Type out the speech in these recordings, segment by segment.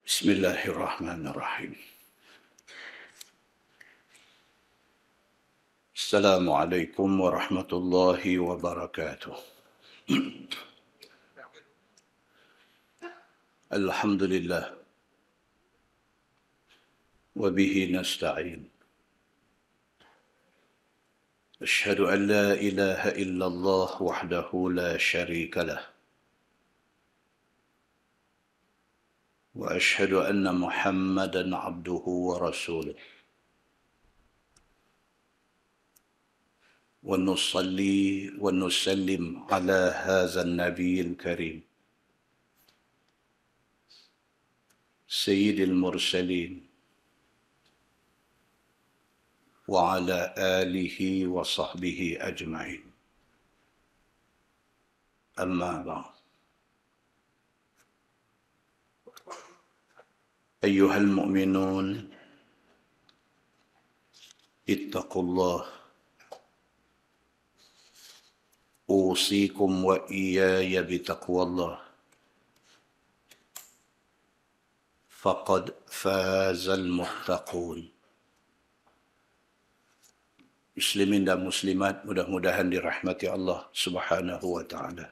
Bismillahirrahmanirrahim. Assalamualaikum warahmatullahi wabarakatuh. Alhamdulillah. Wabihi nasta'in. Ashhadu an la ilaha illallah wahdahu la sharika lah. Wa ashhadu anna Muhammadan abduhu wa rasuluh. ونصلي ونسلم على هذا النبي الكريم سيد المرسلين وعلى آله وصحبه أجمعين. أما بعد. أيها المؤمنون اتقوا الله أوصيكم وإياي بتقوى الله فقد فاز المتقون. Muslimin dan muslimat, mudah-mudahan dirahmati Allah Subhanahu wa taala.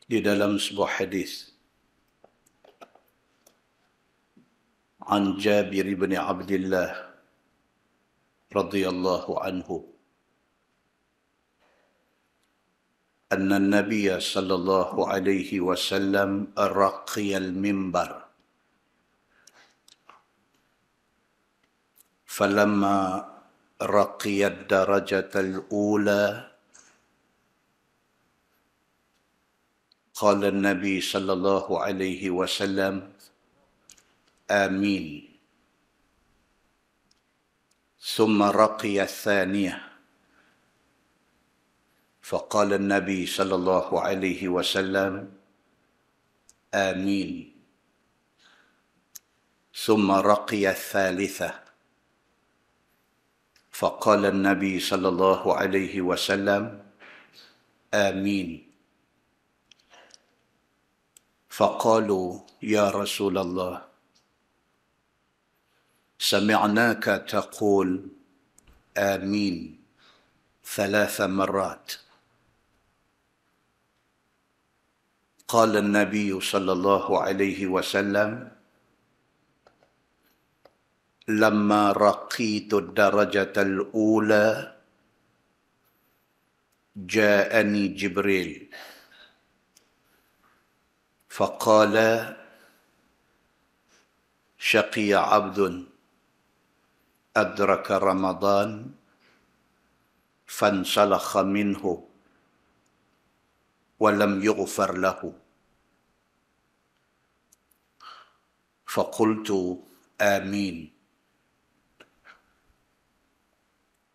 Di dalam sebuah hadis an Jabir bin Abdullah radhiyallahu anhu أن النبي صلى الله عليه وسلم رقي المنبر فلما رقي الدرجة الأولى قال النبي صلى الله عليه وسلم آمين ثم رقي الثانية فقال النبي صلى الله عليه وسلم آمين ثم رقي الثالثة فقال النبي صلى الله عليه وسلم آمين فقالوا يا رسول الله سمعناك تقول آمين 3 مرات. قال النبي صلى الله عليه وسلم لما رقيت الدرجة الأولى جاءني جبريل فقال شقي عبد أدرك رمضان فانسلخ منه ولم يغفر له فقلت آمين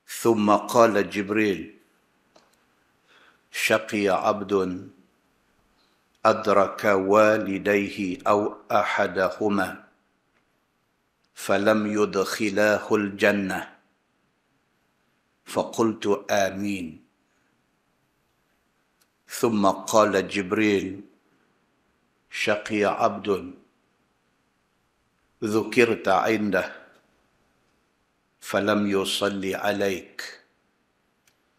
ثم قال جبريل شقي عبد أدرك والديه أو أحدهما فلم يدخلاه الجنة فقلت آمين ثم قال جبريل شقي عبد ذكرت عنده فلم يصلي عليك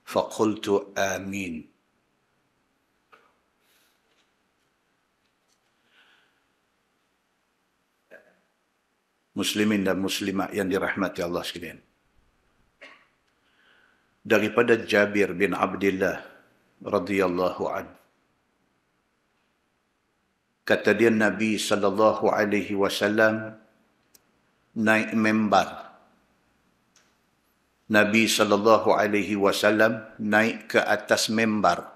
فقلت آمين. Muslimin dan muslimat yang dirahmati Allah sekalian. Daripada Jabir bin Abdullah radhiyallahu an, kata dia Nabi sallallahu alaihi wasallam naik mimbar. Nabi sallallahu alaihi wasallam naik ke atas mimbar.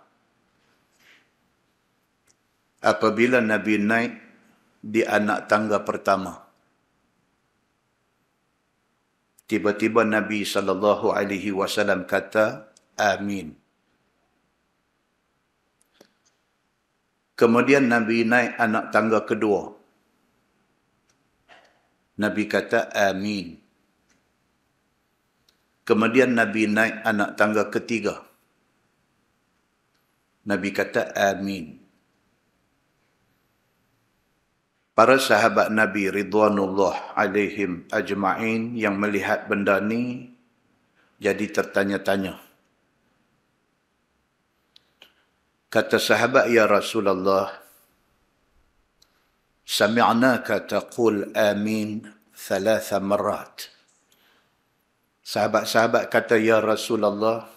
Apabila Nabi naik di anak tangga pertama, tiba-tiba Nabi sallallahu alaihi wasallam kata amin. Kemudian Nabi naik anak tangga kedua. Nabi kata amin. Kemudian Nabi naik anak tangga ketiga. Nabi kata amin. Para sahabat Nabi ridwanullah alaihim ajma'in yang melihat benda ni jadi tertanya-tanya. Kata sahabat, ya Rasulullah, sami'naka taqul amin 3 marat. Sahabat-sahabat kata, ya Rasulullah,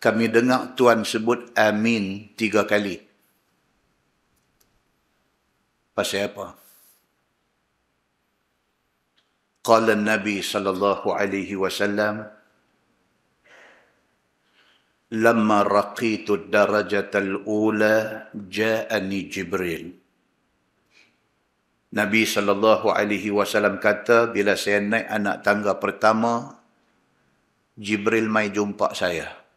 kami dengar Tuan sebut amin 3 kali. Pasal apa? Qala Nabi sallallahu alaihi wasallam, lamma raqitu ad-darajatal ula ja'ani Jibril. Nabi sallallahu alaihi wasallam kata, bila saya naik anak tangga pertama, Jibril mai jumpa saya.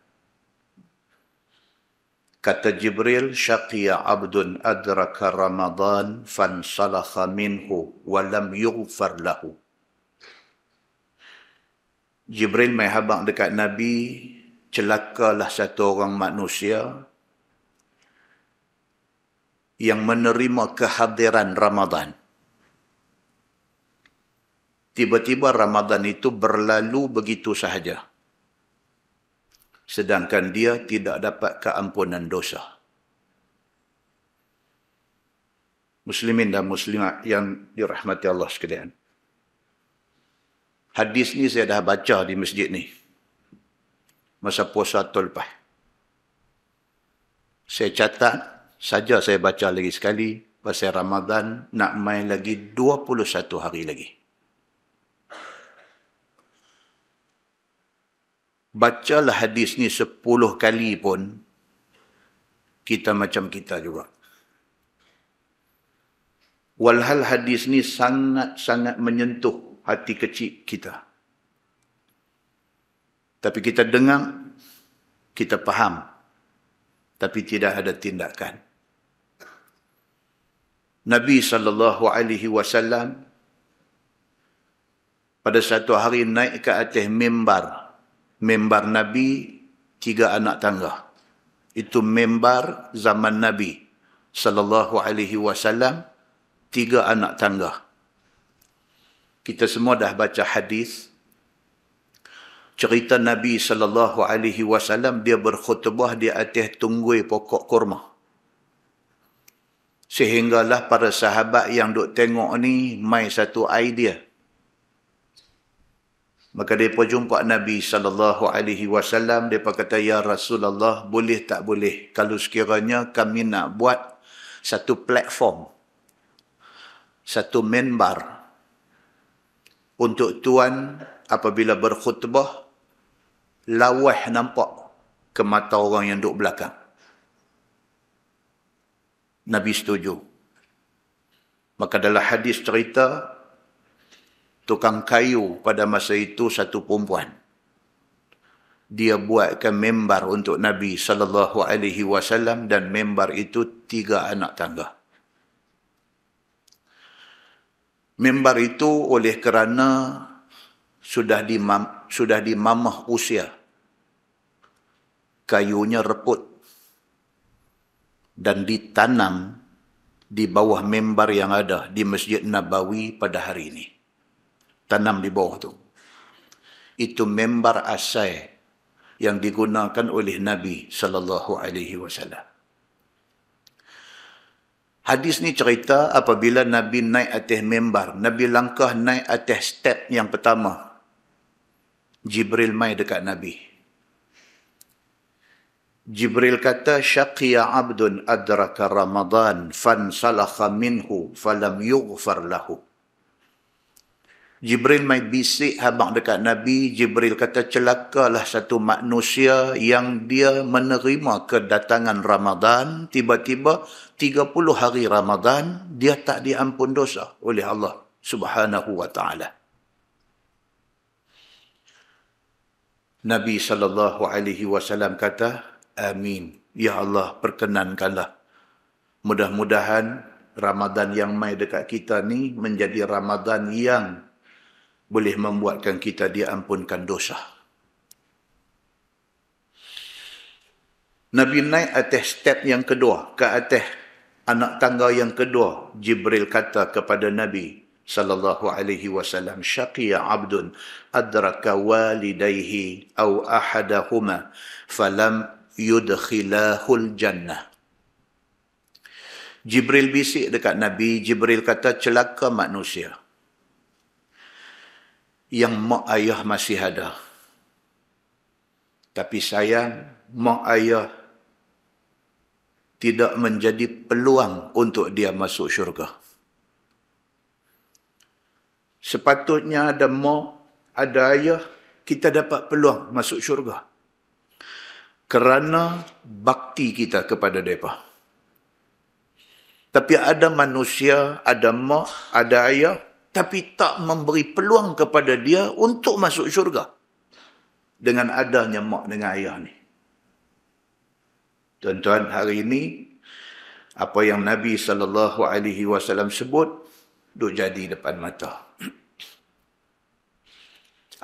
Kata Jibril, syaqiya abdun adraka Ramadan fansalakha minhu wa lam yughfar lahu. Jibril mai habaq dekat Nabi, celakalah satu orang manusia yang menerima kehadiran Ramadan. Tiba-tiba Ramadan itu berlalu begitu sahaja. Sedangkan dia tidak dapat keampunan dosa. Muslimin dan muslimat yang dirahmati Allah sekalian. Hadis ni saya dah baca di masjid ni. Masa puasa lepas. Saya catat, saja saya baca lagi sekali, pasal Ramadan nak main lagi 21 hari lagi. Bacalah hadis ni 10 kali pun, kita macam kita juga. Walhal hadis ni sangat-sangat menyentuh hati kecil kita. Tapi kita dengar, kita faham, tapi tidak ada tindakan. Nabi SAW pada satu hari naik ke atas mimbar. Mimbar Nabi 3 anak tangga. Itu mimbar zaman Nabi SAW 3 anak tangga. Kita semua dah baca hadis. Cerita Nabi SAW, dia berkhutbah di atas tunggui pokok kurma. Sehinggalah para sahabat yang duk tengok ni mai satu idea. Maka mereka jumpa Nabi SAW, mereka kata, ya Rasulullah, boleh tak boleh kalau sekiranya kami nak buat satu platform, satu minbar untuk Tuan apabila berkhutbah, lawah nampak ke mata orang yang duduk belakang. Nabi setuju. Maka dalam hadis cerita, tukang kayu pada masa itu satu perempuan. Dia buatkan mimbar untuk Nabi SAW dan mimbar itu 3 anak tangga. Mimbar itu oleh kerana sudah dimamah usia, kayunya reput dan ditanam di bawah mimbar yang ada di Masjid Nabawi pada hari ini. Tanam di bawah tu. Itu mimbar asal yang digunakan oleh Nabi SAW. Hadis ni cerita apabila Nabi naik atas mimbar, Nabi langkah naik atas step yang pertama. Jibril mai dekat Nabi. Jibril kata, syaqiya abdun adraka Ramadan fansalakha minhu falam yughfar lahu. Jibril mai bisik habaq dekat Nabi. Jibril kata, celakalah satu manusia yang dia menerima kedatangan Ramadan, tiba-tiba 30 hari Ramadan, dia tak diampun dosa oleh Allah Subhanahu wa ta'ala. Nabi SAW kata, amin. Ya Allah, perkenankanlah. Mudah-mudahan Ramadan yang mai dekat kita ni menjadi Ramadan yang boleh membuatkan kita diampunkan dosa. Nabi naik atas step yang kedua, ke atas Anak tangga yang kedua, Jibril kata kepada Nabi sallallahu alaihi wasallam, syaqiya abdun adraka walidayhi aw ahadahuma falam yudkhilahul jannah. Jibril bisik dekat Nabi, Jibril kata celaka manusia yang mak ayah masih ada. Tapi sayang, mak ayah tidak menjadi peluang untuk dia masuk syurga. Sepatutnya ada mak, ada ayah, kita dapat peluang masuk syurga. Kerana bakti kita kepada mereka. Tapi ada manusia, ada mak, ada ayah, tapi tak memberi peluang kepada dia untuk masuk syurga. Dengan adanya mak dengan ayah ni. Tuan-tuan, hari ini, apa yang Nabi SAW sebut, duk jadi depan mata.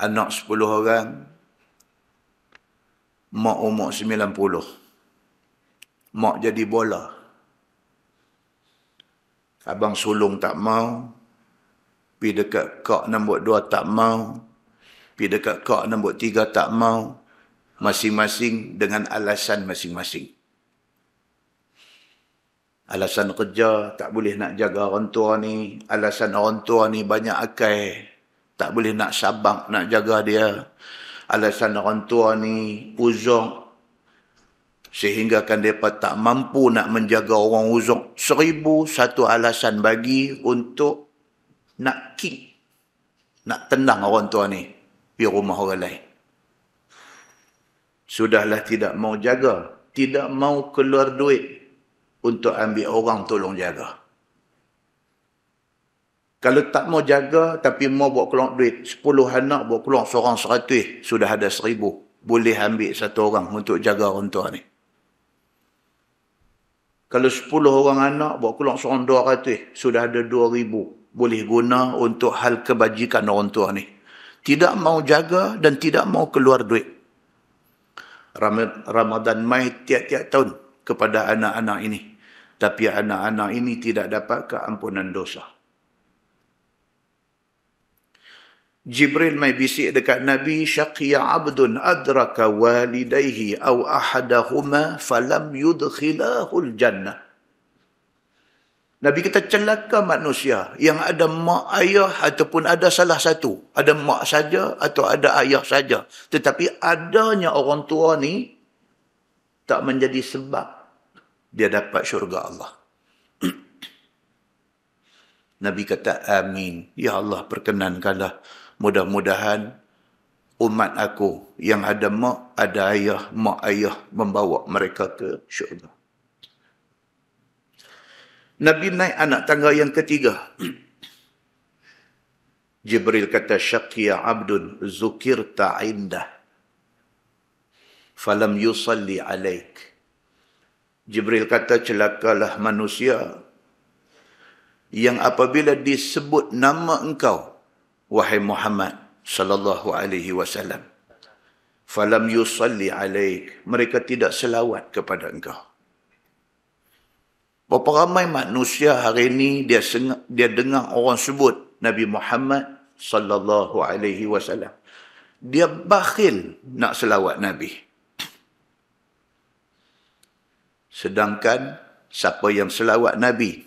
Anak 10 orang, mak umur 90. Mak jadi bola. Abang sulung tak mau, pergi dekat kak nombor 2 tak mau, pergi dekat kak nombor 3 tak mau, masing-masing dengan alasan masing-masing. Alasan kerja, tak boleh nak jaga orang tua ni. Alasan orang tua ni banyak akai, tak boleh nak sabar nak jaga dia. Alasan orang tua ni uzur, sehingga kan mereka tak mampu nak menjaga orang uzur. 1001 alasan bagi untuk nak kick, nak tendang orang tua ni di rumah orang lain. Sudahlah tidak mau jaga, tidak mau keluar duit untuk ambil orang tolong jaga. Kalau tak mau jaga, tapi mau buat keluar duit, 10 anak buat keluar seorang 100, sudah ada 1000. Boleh ambil satu orang untuk jaga orang tua ni. Kalau 10 orang anak buat keluar seorang 200, sudah ada 2000. Boleh guna untuk hal kebajikan orang tua ni. Tidak mau jaga dan tidak mau keluar duit. Ramadan mai tiap-tiap tahun kepada anak-anak ini. Tapi anak-anak ini tidak dapat keampunan dosa. Jibril mai bisik dekat Nabi, syaqiya abdun adraka walidayhi aw ahadahuma falam yudkhilahul jannah. Nabi kata celaka manusia yang ada mak ayah ataupun ada salah satu. Ada mak saja atau ada ayah saja. Tetapi adanya orang tua ni tak menjadi sebab dia dapat syurga Allah. Nabi kata amin. Ya Allah, perkenankanlah, mudah-mudahan umat aku yang ada mak, ada ayah, mak ayah membawa mereka ke syurga. Nabi naik anak tangga yang ketiga. Jibril kata syaqiya abdun zukirta indah falam yusalli alaik. Jibril kata celakalah manusia yang apabila disebut nama engkau, wahai Muhammad sallallahu alaihi wasallam, falam yusalli alaik, mereka tidak selawat kepada engkau. Berapa ramai manusia hari ini dia dengar orang sebut Nabi Muhammad sallallahu alaihi wasallam, dia bakhil nak selawat Nabi. Sedangkan siapa yang selawat Nabi,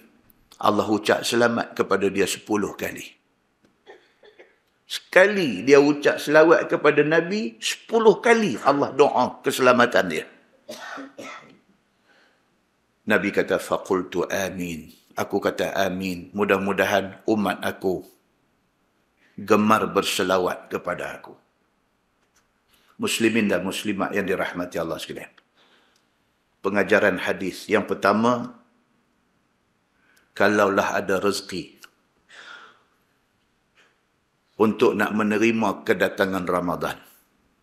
Allah ucap selamat kepada dia 10 kali. Sekali dia ucap selawat kepada Nabi, 10 kali Allah doa keselamatan dia. Nabi kata, faqultu amin. Aku kata amin. Mudah-mudahan umat aku gemar berselawat kepada aku. Muslimin dan muslimat yang dirahmati Allah sekalian. Pengajaran hadis. Yang pertama, kalaulah ada rezeki untuk nak menerima kedatangan Ramadan.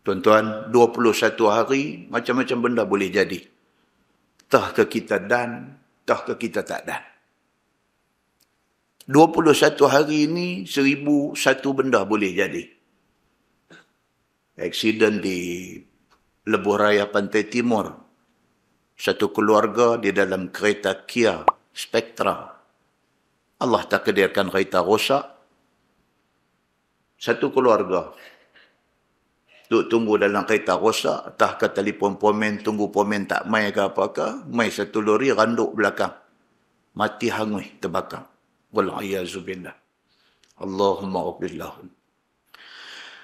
Tuan-tuan, 21 hari, macam-macam benda boleh jadi. Tah ke kita dan, tah ke kita tak dan. 21 hari ini, 1001 benda boleh jadi. Aksiden di Lebuh Raya Pantai Timur. Satu keluarga di dalam kereta Kia spektrum. Allah takdirkan kereta rosak. Satu keluarga duk tunggu dalam kereta rosak, entah ke telefon pomen, tunggu pomen tak mai ke apa-apa, mai satu lori randuk belakang. Mati hangui terbakar. Wal'iyazubillah. Allahumma ubillahu.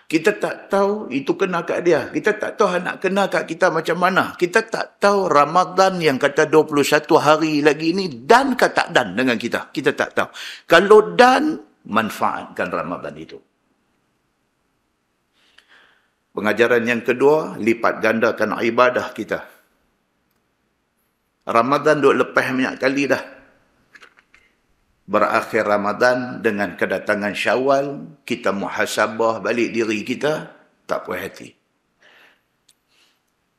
Kita tak tahu itu kena kat dia. Kita tak tahu nak kena kat kita macam mana. Kita tak tahu Ramadan yang kata 21 hari lagi ni dan ke tak dan dengan kita. Kita tak tahu. Kalau dan, manfaatkan Ramadan itu. Pengajaran yang kedua, lipat gandakan ibadah kita. Ramadan duk lepas banyak kali dah. Berakhir Ramadan dengan kedatangan Syawal, kita muhasabah balik diri kita, tak puas hati.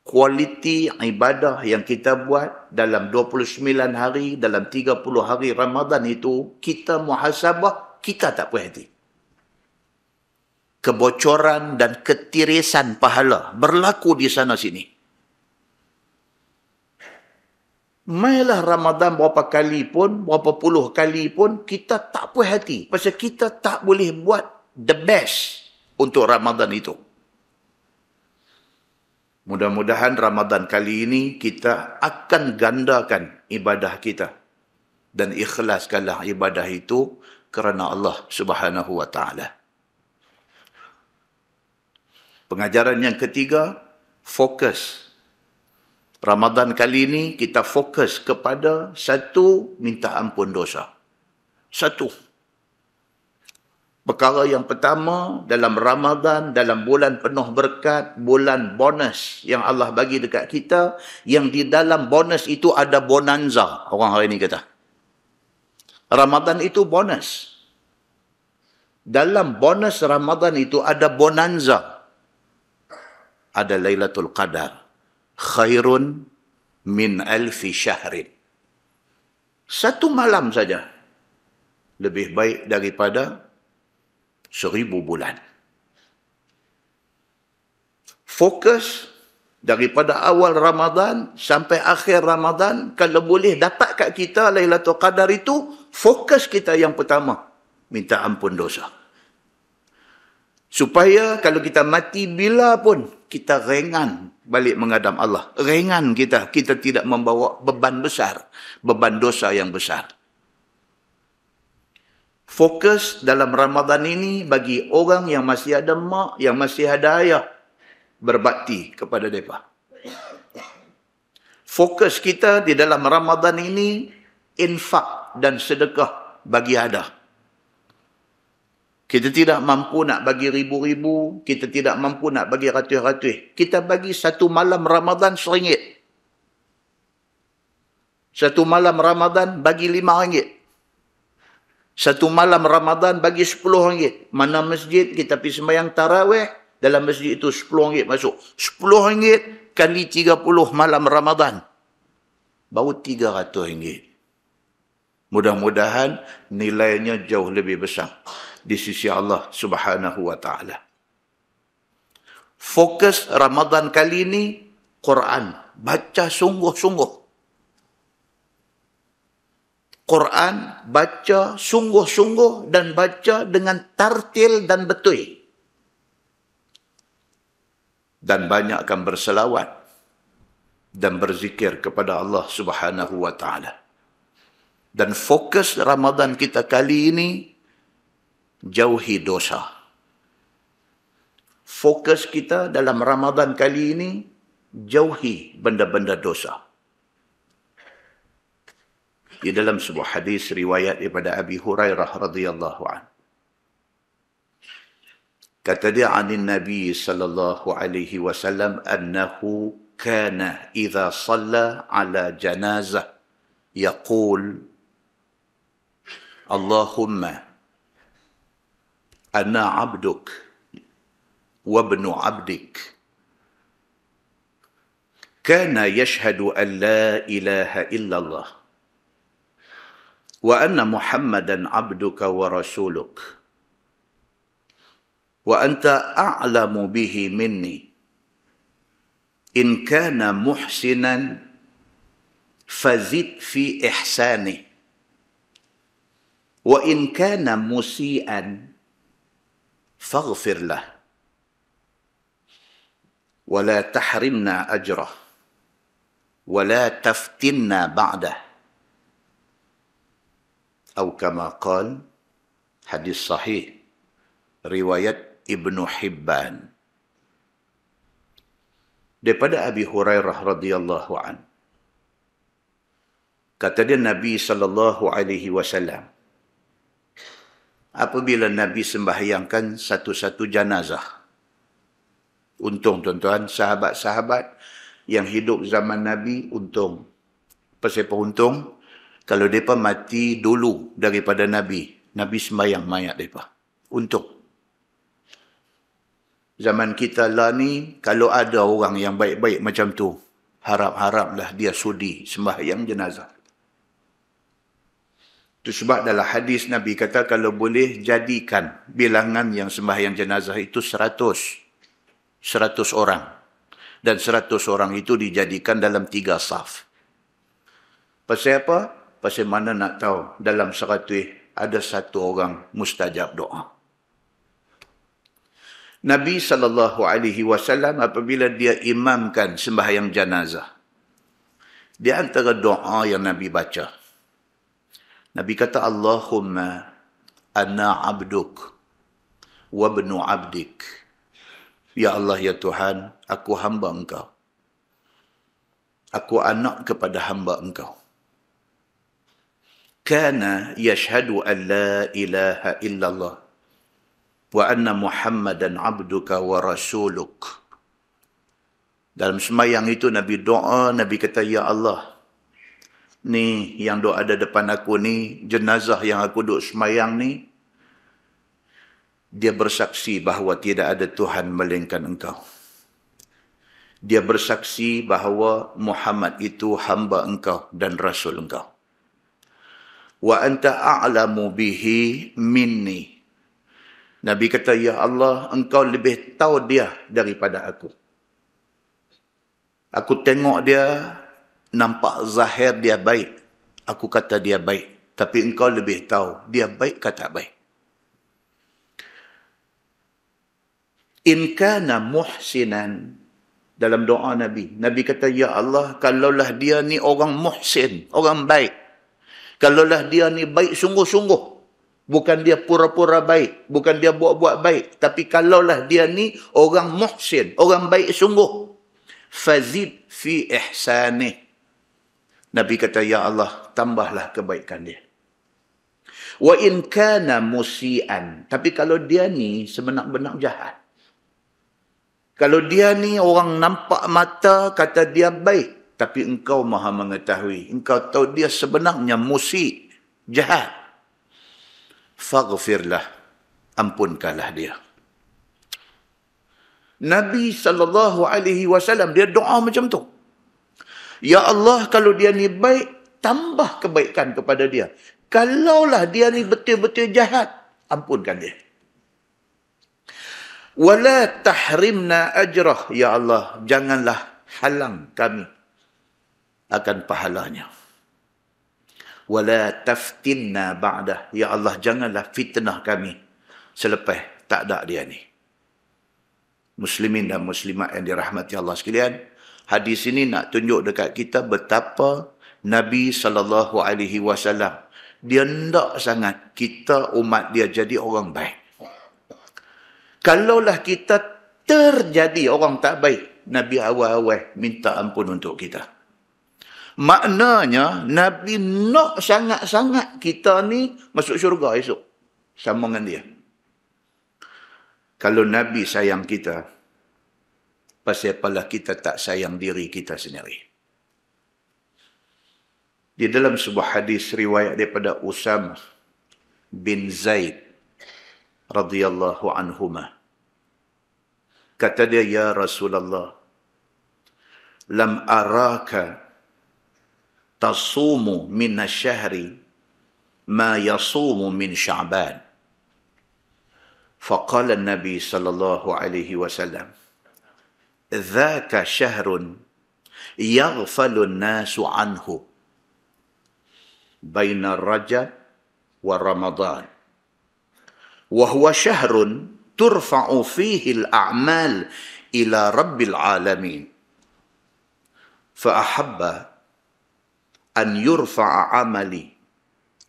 Kualiti ibadah yang kita buat dalam 29 hari, dalam 30 hari Ramadan itu, kita muhasabah, kita tak puas hati. Kebocoran dan ketirisan pahala berlaku di sana sini. Mailah Ramadan berapa kali pun, berapa puluh kali pun, kita tak puas hati. Pasal kita tak boleh buat the best untuk Ramadan itu. Mudah-mudahan Ramadan kali ini kita akan gandakan ibadah kita. Dan ikhlaskanlah ibadah itu kerana Allah Subhanahu wa ta'ala. Pengajaran yang ketiga, fokus. Ramadan kali ini kita fokus kepada satu, minta ampun dosa. Satu. Perkara yang pertama, dalam Ramadan, dalam bulan penuh berkat, bulan bonus yang Allah bagi dekat kita, yang di dalam bonus itu ada bonanza, orang hari ini kata. Ramadan itu bonus. Dalam bonus Ramadan itu ada bonanza. Ada Lailatul Qadar. Khairun min alfi syahrin. Satu malam saja lebih baik daripada 1000 bulan. Fokus daripada awal Ramadan sampai akhir Ramadan, kalau boleh dapat kat kita Lailatul Qadar itu, fokus kita yang pertama, minta ampun dosa. Supaya kalau kita mati bila pun, kita ringan balik menghadap Allah. Ringan kita tidak membawa beban besar, beban dosa yang besar. Fokus dalam Ramadan ini bagi orang yang masih ada mak, yang masih ada ayah, berbakti kepada mereka. Fokus kita di dalam Ramadan ini, infak dan sedekah bagi ada. Kita tidak mampu nak bagi ribu-ribu, kita tidak mampu nak bagi ratus-ratus. Kita bagi satu malam Ramadan RM1. Satu malam Ramadan bagi RM5. Satu malam Ramadan bagi RM10. Mana masjid kita pergi sembahyang tarawih, dalam masjid itu RM10 masuk. RM10 kali 30 malam Ramadan. Baru RM300. Mudah-mudahan nilainya jauh lebih besar di sisi Allah Subhanahu wa ta'ala. Fokus Ramadan kali ini, Quran. Baca sungguh-sungguh. Quran, baca sungguh-sungguh dan baca dengan tartil dan betul. Dan banyakkan berselawat dan berzikir kepada Allah Subhanahu wa ta'ala. Dan fokus Ramadan kita kali ini, jauhi dosa. Fokus kita dalam Ramadan kali ini, jauhi benda-benda dosa. Di dalam sebuah hadis riwayat daripada Abi Hurairah radhiyallahu anhu. Kata dia anin Nabi sallallahu alaihi wasallam annahu kana idza shalla ala janazah yaqul Allahumma ana abduk wa ibnu abdik kana yashhadu an la ilaha illallah wa anna Muhammadan abduka wa rasuluk wa anta a'lamu bihi minni in kana muhsinan fazid fi ihsanih Wa in kana musian faghfir lah wa la tahrimna ajrah wa la taftinna ba'dah. Atau kama qala, hadis sahih riwayat Ibnu Hibban. Daripada Abi Hurairah radhiyallahu an, kata dia Nabi sallallahu alaihi wasallam, apabila Nabi sembahyangkan satu-satu jenazah. Untung tuan-tuan, sahabat-sahabat yang hidup zaman Nabi untung. Pasal apa untung? Kalau mereka mati dulu daripada Nabi, Nabi sembahyang mayat mereka. Untung. Zaman kita lah ni, kalau ada orang yang baik-baik macam tu, harap-haraplah dia sudi sembahyang jenazah. Itu sebab dalam hadis Nabi kata, kalau boleh jadikan bilangan yang sembahyang jenazah itu 100 orang. Dan 100 orang itu dijadikan dalam 3 saf. Pasal apa? Pasal mana nak tahu, dalam 100 ada 1 orang mustajab doa. Nabi SAW apabila dia imamkan sembahyang jenazah, di antara doa yang Nabi baca, Nabi kata, Allahumma ana abduk wa ibnu abdik. Ya Allah, ya Tuhan, aku hamba engkau. Aku anak kepada hamba engkau. Kana yashhadu an la ilaha illallah wa anna Muhammadan abduka wa rasuluk. Dalam sembahyang itu Nabi doa, Nabi kata, ya Allah, ni yang doa ada depan aku ni, jenazah yang aku duk sembahyang ni, dia bersaksi bahawa tidak ada Tuhan melainkan engkau. Dia bersaksi bahawa Muhammad itu hamba engkau dan rasul engkau. Wa anta a'lamu bihi minni. Nabi kata, ya Allah, engkau lebih tahu dia daripada aku. Aku tengok dia, nampak zahir dia baik. Aku kata dia baik. Tapi engkau lebih tahu dia baik ke tak baik. In kana muhsinan. Dalam doa Nabi. Nabi kata, ya Allah, kalaulah dia ni orang muhsin, orang baik. Kalaulah dia ni baik sungguh-sungguh. Bukan dia pura-pura baik. Bukan dia buat-buat baik. Tapi kalaulah dia ni orang muhsin, orang baik sungguh. Fazid fi ihsanih. Nabi kata, ya Allah, tambahlah kebaikan dia. Wa in kana musian. Tapi kalau dia ni sebenar-benar jahat. Kalau dia ni orang nampak mata kata dia baik. Tapi engkau maha mengetahui. Engkau tahu dia sebenarnya musi, jahat. Faghfirlah, ampunkanlah dia. Nabi SAW, dia doa macam tu. Ya Allah, kalau dia ni baik, tambah kebaikan kepada dia. Kalaulah dia ni betul-betul jahat, ampunkan dia. Wala tahrimna ajrah, ya Allah, janganlah halang kami akan pahalanya. Wala taftinna ba'dah, ya Allah, janganlah fitnah kami selepas tak ada dia ni. Muslimin dan muslimat yang dirahmati Allah sekalian, hadis ini nak tunjuk dekat kita betapa Nabi SAW, dia hendak sangat kita umat dia jadi orang baik. Kalaulah kita terjadi orang tak baik, Nabi awal-awal minta ampun untuk kita. Maknanya, Nabi nak sangat-sangat kita ni masuk syurga esok. Sama dengan dia. Kalau Nabi sayang kita, pasal apalah kita tak sayang diri kita sendiri. Di dalam sebuah hadis riwayat daripada Usamah bin Zaid radhiyallahu anhuma, kata dia, ya Rasulullah, lam araka tasumu min asyhari ma yasumu min Sya'ban. Faqala Nabi sallallahu alaihi wasallam, dzaka syahrun yaghfalu an-nasu anhu baina Rajab wa Ramadan. Wa huwa syahrun turfa'u fihi al-a'mal ila rabbil alamin. Fa ahabba an yurfa'a amali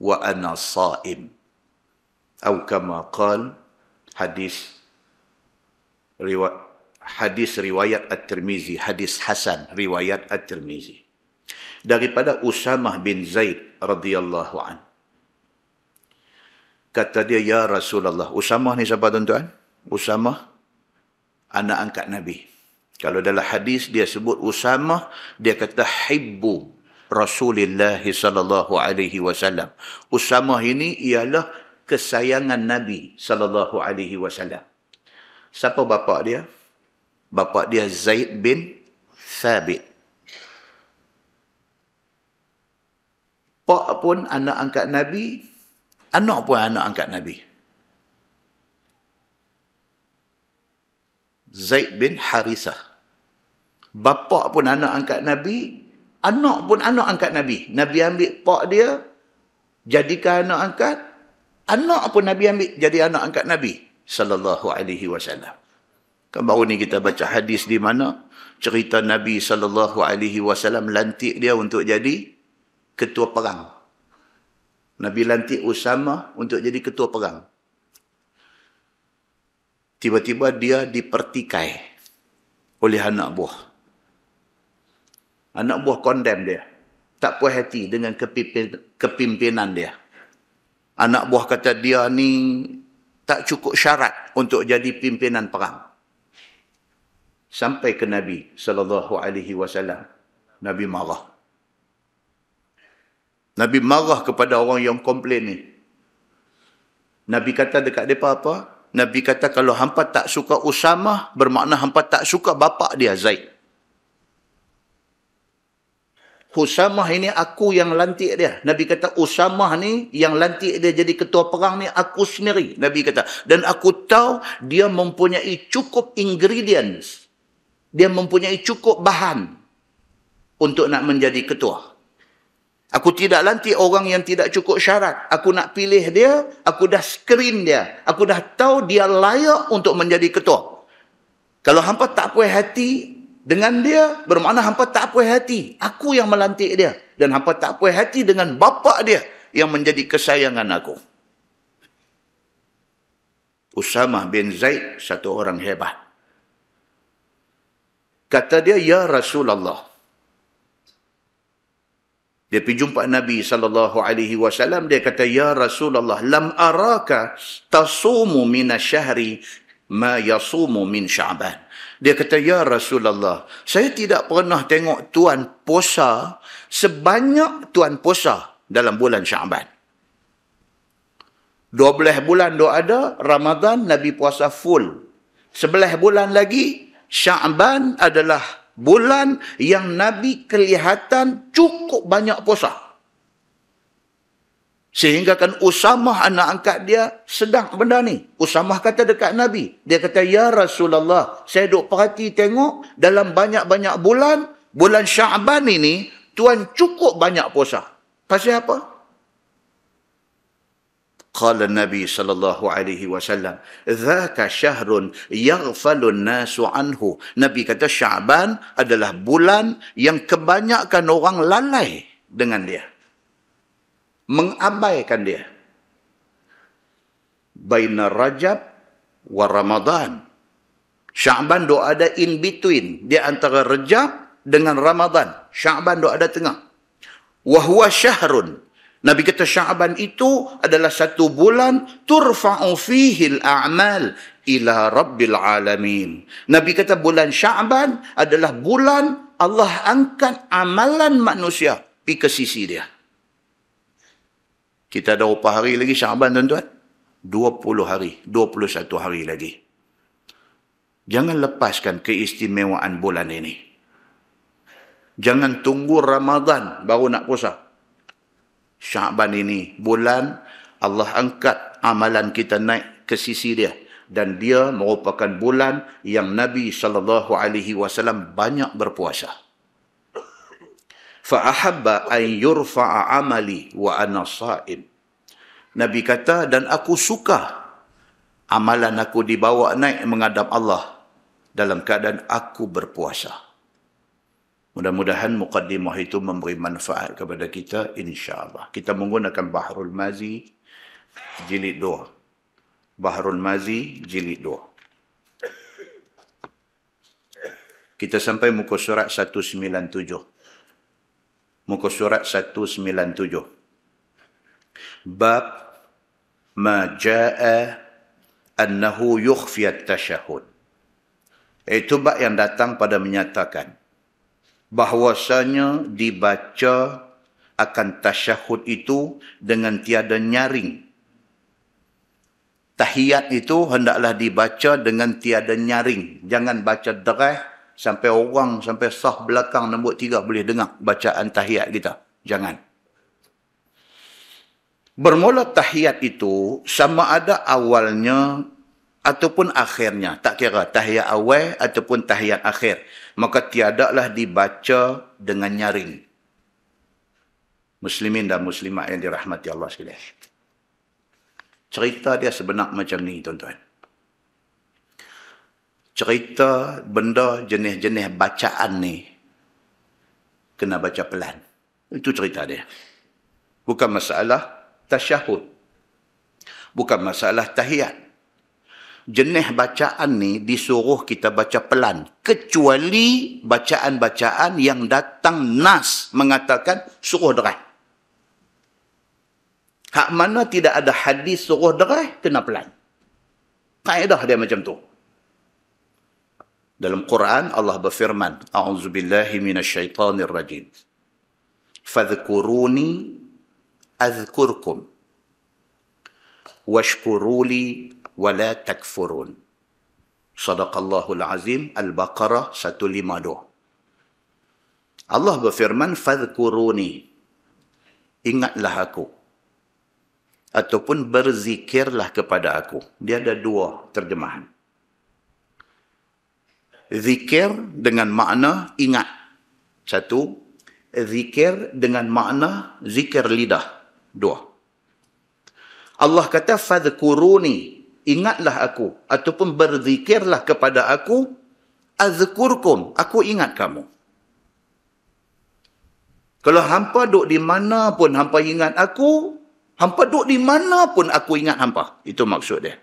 wa ana sha'im. Atau kama qala, hadis riwayat At-Tirmizi, hadis hasan riwayat At-Tirmizi. Daripada Usamah bin Zaid radhiyallahu an. Kata dia, ya Rasulullah. Usamah ni siapa tuan-tuan? Usamah anak angkat Nabi. Kalau dalam hadis dia sebut Usamah, dia kata hibbu Rasulullah sallallahu alaihi wasallam. Usamah ini ialah kesayangan Nabi sallallahu alaihi wasallam. Siapa bapa dia? Bapa dia Zaid bin Thabit. Pak pun anak angkat Nabi, anak pun anak angkat Nabi. Zaid bin Harithah. Bapa pun anak angkat Nabi, anak pun anak angkat Nabi. Nabi ambil pak dia, jadikan anak angkat. Anak pun Nabi ambil jadi anak angkat Nabi sallallahu alaihi wasallam. Kan baru ni kita baca hadis di mana cerita Nabi sallallahu alaihi wasallam lantik dia untuk jadi ketua perang. Nabi lantik Usamah untuk jadi ketua perang. Tiba-tiba dia dipertikai oleh anak buah. Anak buah condemn dia. Tak puas hati dengan kepimpinan dia. Anak buah kata dia ni tak cukup syarat untuk jadi pimpinan perang. Sampai ke Nabi sallallahu alaihi wasallam. Nabi marah. Nabi marah kepada orang yang komplain ni. Nabi kata dekat mereka apa? Nabi kata kalau hampa tak suka Usamah, bermakna hampa tak suka bapa dia Zaid. Usamah ini aku yang lantik dia. Nabi kata Usamah ni yang lantik dia jadi ketua perang ni aku sendiri. Nabi kata. Dan aku tahu dia mempunyai cukup ingredients. Dia mempunyai cukup bahan untuk nak menjadi ketua. Aku tidak lantik orang yang tidak cukup syarat. Aku nak pilih dia, aku dah screen dia. Aku dah tahu dia layak untuk menjadi ketua. Kalau hampa tak puas hati dengan dia, bermakna hampa tak puas hati. Aku yang melantik dia. Dan hampa tak puas hati dengan bapa dia yang menjadi kesayangan aku. Usamah bin Zaid, satu orang hebat. Kata dia, ya Rasulullah. Dia pergi jumpa Nabi SAW. Dia kata, ya Rasulullah, lam araka tasumu minasyahri ma yasumu min Sya'ban. Dia kata, ya Rasulullah, saya tidak pernah tengok tuan puasa sebanyak tuan puasa dalam bulan Sya'ban. 12 bulan dia ada, Ramadan Nabi puasa full. 11 bulan lagi, Sya'ban adalah bulan yang Nabi kelihatan cukup banyak puasa. Sehingga kan Usamah anak angkat dia sedang benda ni. Usamah kata dekat Nabi. Dia kata, ya Rasulullah, saya duk perhati tengok dalam banyak-banyak bulan, bulan Sya'ban ini, tuan cukup banyak puasa. Pasal apa? Qala Nabi sallallahu alaihi wasallam, "Dzaka syahrun yaghfalun nasu anhu." Nabi kata Sya'ban adalah bulan yang kebanyakan orang lalai dengan dia. Mengabaikan dia. Baina Rajab wa Ramadan. Sya'ban do ada in between, dia antara Rajab dengan Ramadan. Sya'ban do ada tengah. Wa huwa syahrun. Nabi kata Sya'ban itu adalah satu bulan turfa'u fihi al-a'mal ila rabbil alamin. Nabi kata bulan Sya'ban adalah bulan Allah angkat amalan manusia pergi ke sisi dia. Kita ada berapa hari lagi Sya'ban tuan-tuan? 20 hari, 21 hari lagi. Jangan lepaskan keistimewaan bulan ini. Jangan tunggu Ramadan baru nak puasa. Sya'ban ini bulan Allah angkat amalan kita naik ke sisi dia. Dan dia merupakan bulan yang Nabi SAW banyak berpuasa. Fa'ahabba an yurfa'a amali wa ana sha'im. Nabi kata, dan aku suka amalan aku dibawa naik menghadap Allah dalam keadaan aku berpuasa. Mudah-mudahan muqaddimah itu memberi manfaat kepada kita, insya-Allah. Kita menggunakan Bahrul Mazi jilid 2. Bahrul Mazi jilid 2. Kita sampai muka surat 197. Muka surat 197. Bab ma jaa annahu yukhfi at-tashahhud. Itu bab yang datang pada menyatakan bahwasanya dibaca akan tasyahud itu dengan tiada nyaring. Tahiyat itu hendaklah dibaca dengan tiada nyaring. Jangan baca derah sampai orang, sampai sah belakang nombor 3 boleh dengar bacaan tahiyat kita. Jangan. Bermula tahiyat itu sama ada awalnya ataupun akhirnya. Tak kira tahiyat awal ataupun tahiyat akhir. Maka tiadalah dibaca dengan nyaring. Muslimin dan muslimat yang dirahmati Allah sekalian. Cerita dia sebenar macam ni, tuan-tuan. Cerita benda jenis-jenis bacaan ni kena baca pelan. Itu cerita dia. Bukan masalah tasyahud. Bukan masalah tahiyat. Jenis bacaan ni disuruh kita baca pelan. Kecuali bacaan-bacaan yang datang nas mengatakan suruh derai. Hak mana tidak ada hadis suruh derai, kena pelan. Kaedah dia macam tu. Dalam Quran Allah berfirman, A'udzubillahi minasyaitanir rajim. Fadhkuruni azkurkum. Washkuruli wala takfurun. Sadaqallahul azim. Al-Baqarah 152. Allah berfirman, fadhkuruni. Ingatlah aku. Ataupun berzikirlah kepada aku. Dia ada dua terjemahan. Zikir dengan makna ingat. Satu. Zikir dengan makna zikir lidah. Dua. Allah kata, fadhkuruni. Ingatlah aku. Ataupun berzikirlah kepada aku. Azkurkum. Aku ingat kamu. Kalau hampa duduk di mana pun hampa ingat aku, hampa duduk di mana pun aku ingat hampa. Itu maksud dia.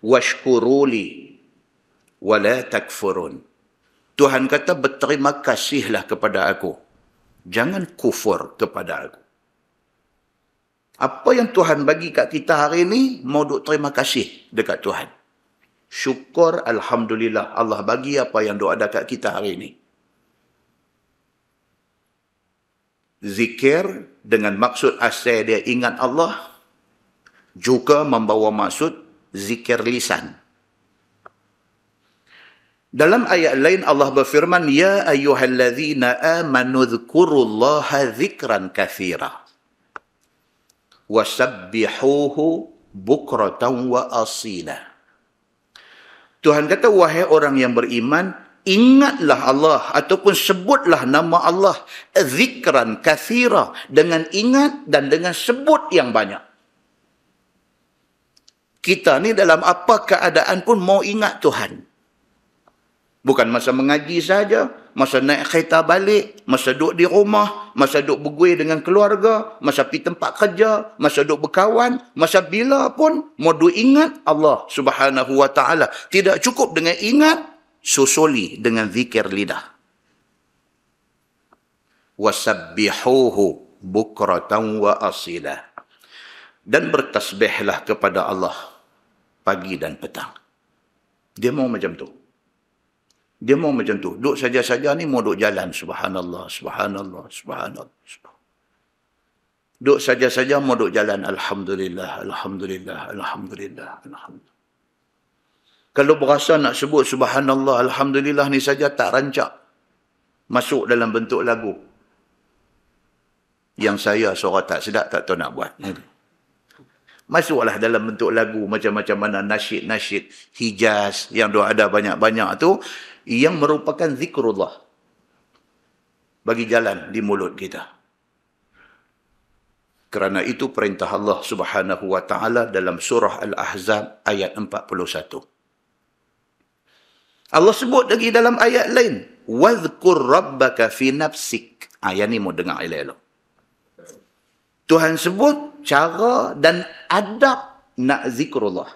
Washkuruli wala takfurun. Tuhan kata, berterima kasihlah kepada aku. Jangan kufur kepada aku. Apa yang Tuhan bagi kat kita hari ini, mau duk terima kasih dekat Tuhan. Syukur, alhamdulillah, Allah bagi apa yang duk ada kat kita hari ini. Zikir dengan maksud asal dia ingat Allah, juga membawa maksud zikir lisan. Dalam ayat lain Allah berfirman, Ya ayyuhalladzina amanu dhkurullaha dhikran kathira. Wasabbihuhu bukratan wa asila. Tuhan kata, wahai orang yang beriman, ingatlah Allah ataupun sebutlah nama Allah zikran kathira, dengan ingat dan dengan sebut yang banyak. Kita ni dalam apa keadaan pun mau ingat Tuhan. Bukan masa mengaji saja, masa naik kereta balik, masa duduk di rumah, masa duduk bergui dengan keluarga, masa pergi tempat kerja, masa duduk berkawan, masa bila pun mau duduk ingat Allah Subhanahu wa ta'ala. Tidak cukup dengan ingat, susuli dengan zikir lidah. Wasabbihuhu bukratan wa asila. Dan bertasbihlah kepada Allah pagi dan petang. Dia mau macam tu. Dia mau macam tu. Duduk saja-saja ni mau duduk jalan. Subhanallah, subhanallah, subhanallah. Duduk saja-saja mau duduk jalan. Alhamdulillah, alhamdulillah, alhamdulillah, alhamdulillah. Kalau berasa nak sebut subhanallah, alhamdulillah ni saja tak rancak. Masuk dalam bentuk lagu. Yang saya suara tak sedap, tak tahu nak buat. Masuklah dalam bentuk lagu macam-macam mana nasyid-nasyid Hijaz yang ada banyak-banyak tu, yang merupakan zikrullah bagi jalan di mulut kita. Kerana itu perintah Allah Subhanahu wa taala dalam surah Al-Ahzab ayat 41. Allah sebut lagi dalam ayat lain, "Wadhkur rabbaka fi nafsik." Ayat ni mau dengar elok-elok. Tuhan sebut cara dan adab nak zikrullah.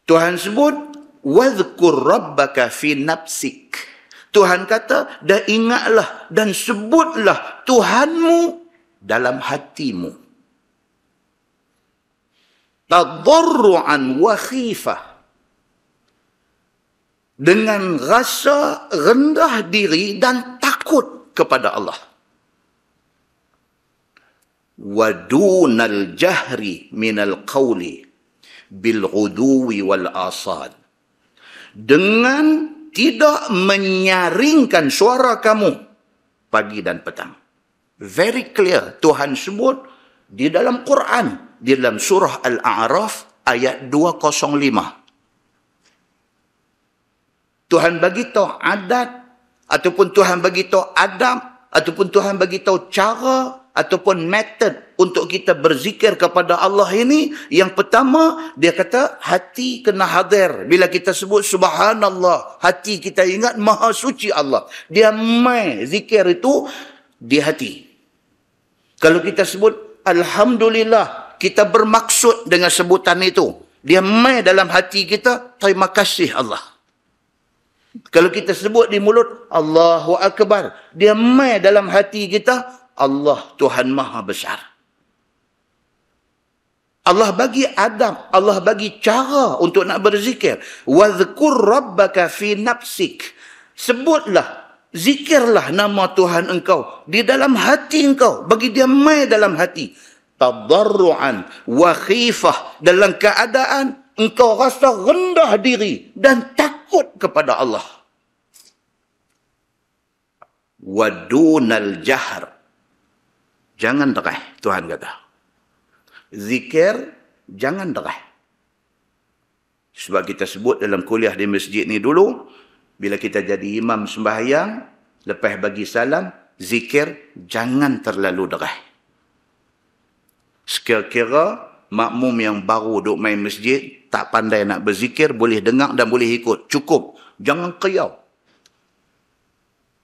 Tuhan sebut, "Wadhkur rabbaka fi nafsik." Tuhan kata, dan ingatlah dan sebutlah Tuhanmu dalam hatimu. Tadarru'an wa khifah. Dengan rasa rendah diri dan takut kepada Allah. Wa dunal jahri minal qawli bil ghuduwi wal asad. Dengan tidak menyaringkan suara kamu pagi dan petang. Very clear. Tuhan sebut di dalam Quran, di dalam surah Al-A'raf ayat 205. Tuhan bagi tahu adat, ataupun Tuhan bagi tahu adab, ataupun Tuhan bagi tahu cara, ataupun method untuk kita berzikir kepada Allah ini. Yang pertama, dia kata hati kena hadir. Bila kita sebut subhanallah, hati kita ingat maha suci Allah. Dia mai zikir itu di hati. Kalau kita sebut alhamdulillah, kita bermaksud dengan sebutan itu. Dia mai dalam hati kita, terima kasih Allah. Kalau kita sebut di mulut Allahu Akbar, dia mai dalam hati kita, Allah Tuhan Maha Besar. Allah bagi adab, Allah bagi cara untuk nak berzikir. Wadhkur rabbaka fi nafsik. Sebutlah, zikirlah nama Tuhan engkau di dalam hati engkau. Bagi dia mai dalam hati. Tadarru'an wa khifah. Dalam keadaan engkau rasa rendah diri dan takut kepada Allah. Wadunal jahr. Jangan derah, Tuhan kata. Zikir, jangan derah. Sebab kita sebut dalam kuliah di masjid ni dulu, bila kita jadi imam sembahyang, lepas bagi salam, zikir, jangan terlalu derah. Sekira-kira makmum yang baru duk main masjid, tak pandai nak berzikir, boleh dengar dan boleh ikut. Cukup. Jangan kriau.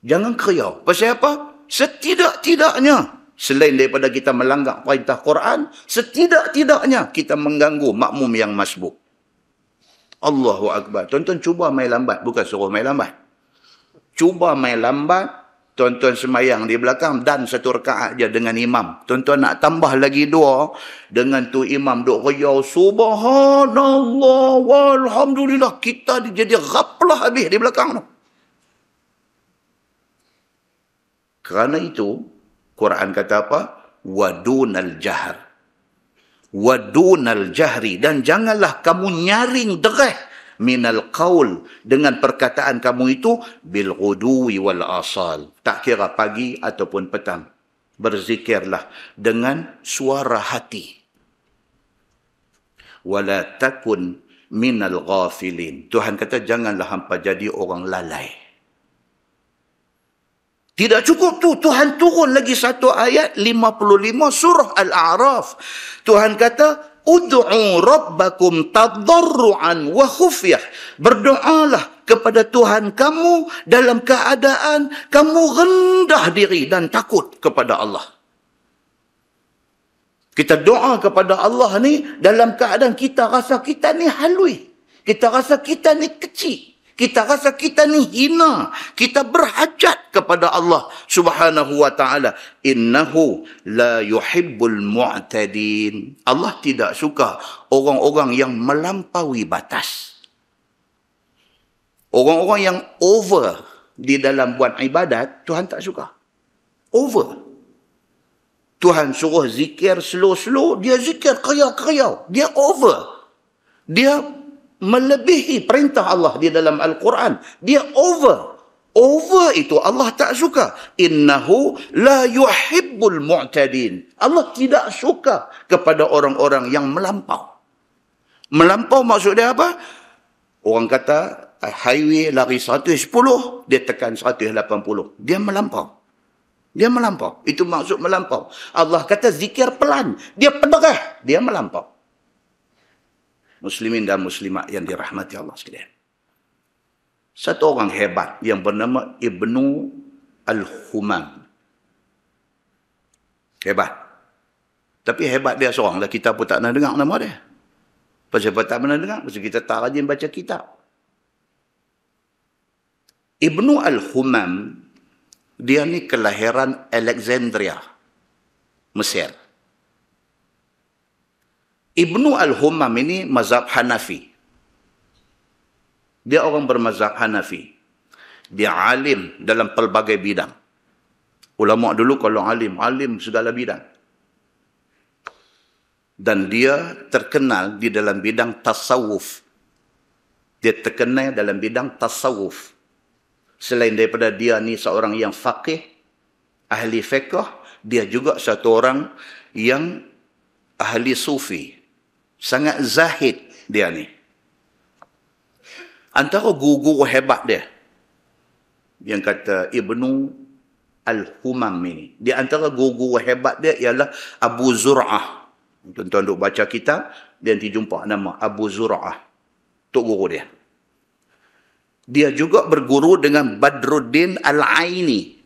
Jangan kriau. Pasal apa? Setidak-tidaknya, selain daripada kita melanggar perintah Quran, setidak-tidaknya kita mengganggu makmum yang masbuk. Allahu Akbar. Tuan-tuan cuba main lambat. Bukan suruh main lambat. Cuba main lambat. Tuan-tuan semayang di belakang dan satu rakaat je dengan imam. Tuan-tuan nak tambah lagi dua. Dengan tu imam duk riau. Subhanallah walhamdulillah. Kita jadi ghaflah habis di belakang tu. Kerana itu, Quran kata apa? Wadunal jahr. Wadunal jahri. Dan janganlah kamu nyaring dereh minal qaul, dengan perkataan kamu itu, bil ghuduwi wal asal. Tak kira pagi ataupun petang. Berzikirlah dengan suara hati. Wala takun minal ghafilin. Tuhan kata janganlah hampa jadi orang lalai. Tidak cukup tu, Tuhan turun lagi satu ayat 55 surah Al-A'raf. Tuhan kata, ud'u rabbakum tadarru'an wa khufyah. Berdoalah kepada Tuhan kamu dalam keadaan kamu rendah diri dan takut kepada Allah. Kita doa kepada Allah ni dalam keadaan kita rasa kita ni halui. Kita rasa kita ni kecil. Kita rasa kita ni hina. Kita berhajat kepada Allah Subhanahu wa ta'ala. Innahu la yuhibbul mu'tadin. Allah tidak suka orang-orang yang melampaui batas. Orang-orang yang over di dalam buat ibadat, Tuhan tak suka. Over. Tuhan suruh zikir slow-slow, dia zikir kriau-kriau. Dia over. Dia melebihi perintah Allah di dalam Al-Quran. Dia over. Over itu Allah tak suka. Innahu la yuhibbul mu'tadin. Allah tidak suka kepada orang-orang yang melampau. Melampau maksud dia apa? Orang kata highway lari 110, dia tekan 180. Dia melampau. Dia melampau. Itu maksud melampau. Allah kata zikir pelan. Dia penderah. Dia melampau. Muslimin dan muslimat yang dirahmati Allah sekalian. Satu orang hebat yang bernama Ibnu Al-Humam. Hebat. Tapi hebat dia seorang lah. Kita pun tak pernah dengar nama dia. Pasal apa tak pernah dengar? Pasal kita tak rajin baca kitab. Ibnu Al-Humam, dia ni kelahiran Alexandria, Mesir. Ibnu Al-Humam ini mazhab Hanafi. Dia orang bermazhab Hanafi. Dia alim dalam pelbagai bidang. Ulama dulu kalau alim segala bidang. Dan dia terkenal di dalam bidang tasawuf. Dia terkenal dalam bidang tasawuf. Selain daripada dia ni seorang yang faqih, ahli fiqh, dia juga satu orang yang ahli sufi. Sangat zahid dia ni. Antara guru-guru hebat dia, yang kata Ibnu Al-Humam ini, di antara guru-guru hebat dia ialah Abu Zur'ah. Tuan-tuan duk baca kitab, dia nanti jumpa nama Abu Zur'ah. Tok guru dia. Dia juga berguru dengan Badruddin Al-Aini.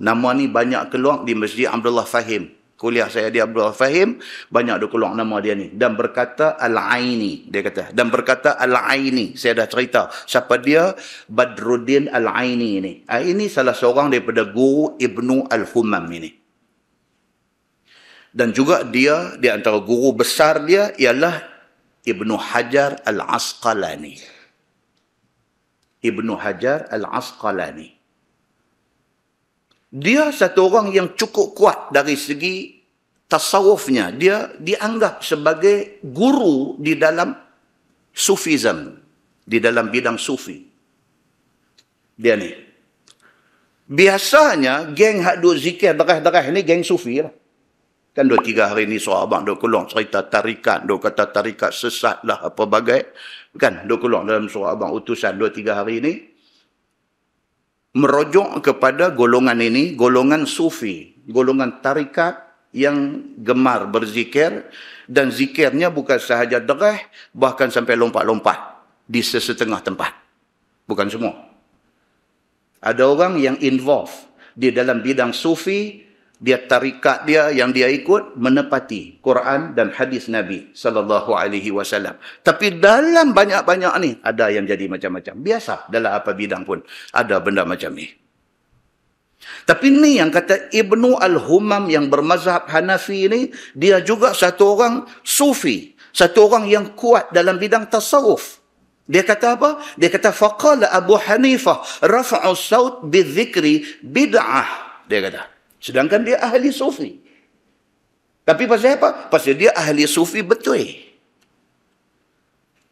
Nama ni banyak keluar di Masjid Abdullah Fahim. Kuliah saya di Abdullah Fahim, banyak dia keluar nama dia ni. Dan berkata Al-Aini, dia kata. Dan berkata Al-Aini. Saya dah cerita siapa dia, Badruddin Al-Aini ini. Ini salah seorang daripada guru Ibnu Al-Humam ini. Dan juga dia, di antara guru besar dia, ialah Ibnu Hajar Al-Asqalani. Ibnu Hajar Al-Asqalani. Dia satu orang yang cukup kuat dari segi tasawufnya. Dia dianggap sebagai guru di dalam sufism, di dalam bidang sufi. Dia ni. Biasanya geng hak duk zikir derah-derah ni geng sufi lah. Kan 2-3 hari ni suara abang duk keluar cerita tarikat, duk kata tarikat sesat lah apa bagai. Kan duk keluar dalam suara abang utusan 2-3 hari ni. Merujuk kepada golongan ini, golongan sufi, golongan tarikat yang gemar berzikir, dan zikirnya bukan sahaja derah, bahkan sampai lompat-lompat di sesetengah tempat. Bukan semua. Ada orang yang involve di dalam bidang sufi, dia tarikat dia yang dia ikut menepati Quran dan hadis Nabi sallallahu alaihi wasallam. Tapi dalam banyak-banyak ni ada yang jadi macam-macam. Biasa dalam apa bidang pun ada benda macam ni. Tapi ni yang kata Ibnu Al-Humam yang bermazhab Hanafi ni, dia juga satu orang sufi, satu orang yang kuat dalam bidang tasawuf. Dia kata apa? Dia kata faqala Abu Hanifah rafa'u saut bidzikri bid'ah. Dia kata. Sedangkan dia ahli sufi. Tapi pasal apa? Pasal dia ahli sufi betul.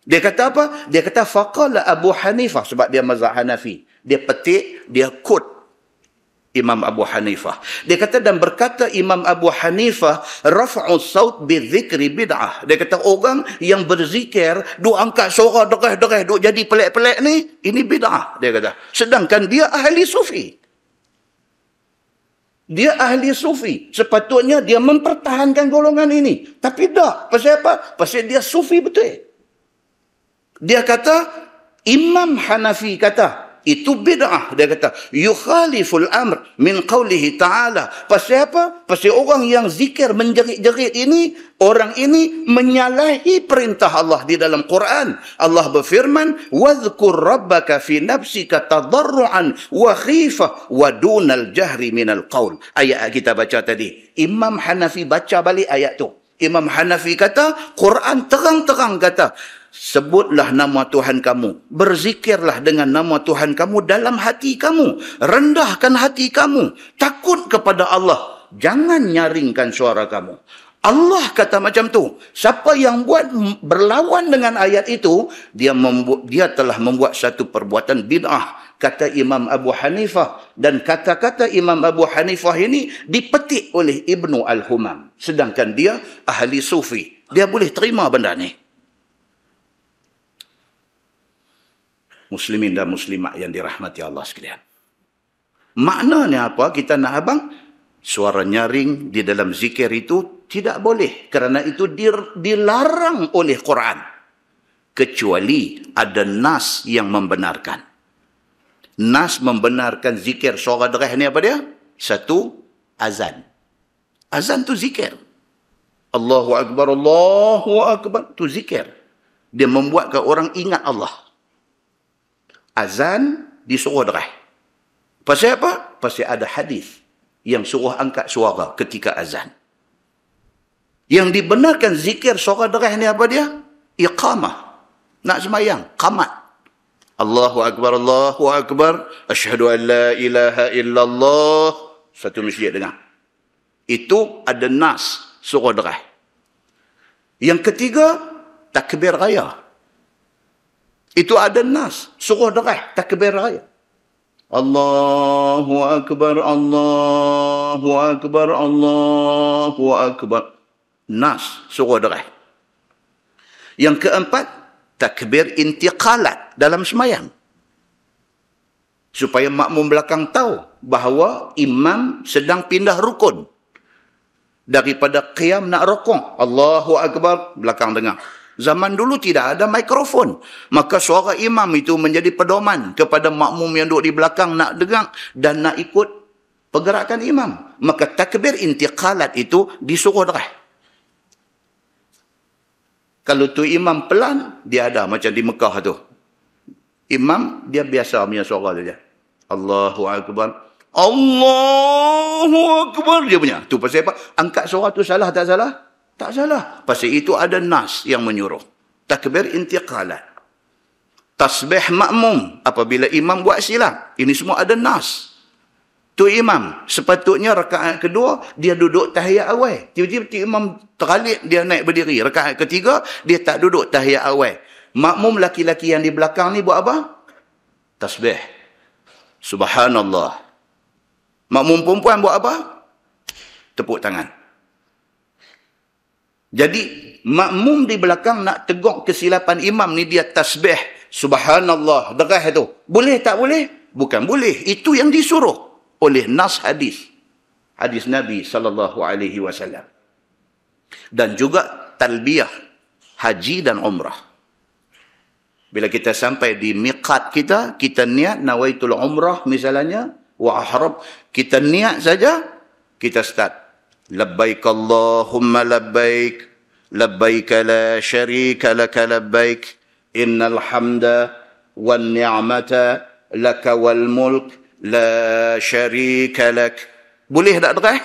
Dia kata apa? Dia kata faqala Abu Hanifah, sebab dia mazhab Hanafi. Dia petik, dia quote Imam Abu Hanifah. Dia kata, dan berkata Imam Abu Hanifah, raf'u saut bidzikri bid'ah. Dia kata orang yang berzikir, duk angkat suara derah-derah, duk jadi pelik-pelik ni, ini bid'ah. Dia kata. Sedangkan dia ahli sufi. Dia ahli sufi. Sepatutnya dia mempertahankan golongan ini. Tapi tak. Pasal apa? Pasal dia sufi betul. Dia kata, Imam Hanafi kata, itu bid'ah. Dia kata, yukhaliful amr min qawlihi ta'ala. Pasal apa? Pasal orang yang zikir menjerit-jerit ini, orang ini menyalahi perintah Allah di dalam Quran. Allah berfirman, وَذْكُرْ رَبَّكَ فِي نَفْسِكَ تَضَرُّعًا وَخِيفَةً وَدُونَ الْجَهْرِ مِنَ الْقَوْلِ. Ayat kita baca tadi. Imam Hanafi baca balik ayat tu. Imam Hanafi kata, Quran terang-terang kata, sebutlah nama Tuhan kamu. Berzikirlah dengan nama Tuhan kamu dalam hati kamu. Rendahkan hati kamu. Takut kepada Allah. Jangan nyaringkan suara kamu. Allah kata macam tu. Siapa yang buat berlawan dengan ayat itu, dia telah membuat satu perbuatan bid'ah. Kata Imam Abu Hanifah. Dan kata-kata Imam Abu Hanifah ini dipetik oleh Ibnu Al-Humam. Sedangkan dia ahli sufi. Dia boleh terima benda ni. Muslimin dan muslimat yang dirahmati Allah sekalian. Maknanya apa? Kita nak abang Suara nyaring di dalam zikir itu tidak boleh. Kerana itu dilarang oleh Quran. Kecuali ada nas yang membenarkan. Nas membenarkan zikir suara derah ni apa dia? Satu, azan. Azan tu zikir. Allahu Akbar, Allahu Akbar. Tu zikir. Dia membuatkan orang ingat Allah. Azan disuruh derah. Pasal apa? Pasal ada hadis yang suruh angkat suara ketika azan. Yang dibenarkan zikir suara derah ni apa dia? Iqamah. Nak semayang, qamat. Allahu Akbar, Allahu Akbar. Asyhadu an la ilaha illallah. Satu masjid dengar. Itu ada nas suruh derah. Yang ketiga, takbir raya. Itu ada nas suruh derah, takbir raya. Allahu Akbar, Allahu Akbar, Allahu Akbar. Nas suruh derah. Yang keempat, takbir intiqalat dalam semayang. Supaya makmum belakang tahu bahawa imam sedang pindah rukun. Daripada qiyam nak rukuk. Allahu Akbar, belakang dengar. Zaman dulu tidak ada mikrofon. Maka suara imam itu menjadi pedoman kepada makmum yang duduk di belakang nak dengar dan nak ikut pergerakan imam. Maka takbir intiqalat itu disuruh derah. Kalau tu imam pelan, dia ada macam di Mekah tu. Imam, dia biasa punya suara saja. Allahu Akbar. Allahu Akbar. Dia punya. Tu pasal apa? Angkat suara tu salah tak salah? Tak salah. Pasal itu ada nas yang menyuruh. Takbir intiqalat. Tasbih makmum. Apabila imam buat silap. Ini semua ada nas. Tu imam. Sepatutnya rakaat kedua, dia duduk tahiyat awal. Tiba-tiba imam teralik, dia naik berdiri. Rakaat ketiga, dia tak duduk tahiyat awal. Makmum laki-laki yang di belakang ni buat apa? Tasbih. Subhanallah. Makmum perempuan buat apa? Tepuk tangan. Jadi, makmum di belakang nak tegur kesilapan imam ni, dia tasbih. Subhanallah. Derah tu. Boleh tak boleh? Bukan boleh. Itu yang disuruh oleh nas hadis. Hadis Nabi SAW. Dan juga talbiyah haji dan umrah. Bila kita sampai di miqat kita, kita niat nawaitul umrah misalnya, wa ahram, kita niat saja, kita start. Labbaik Allahumma labbaik, labbaik la syarika laka labbaik, innal hamda wan ni'mata laka wal mulk, la syarika lak. Boleh tak derah?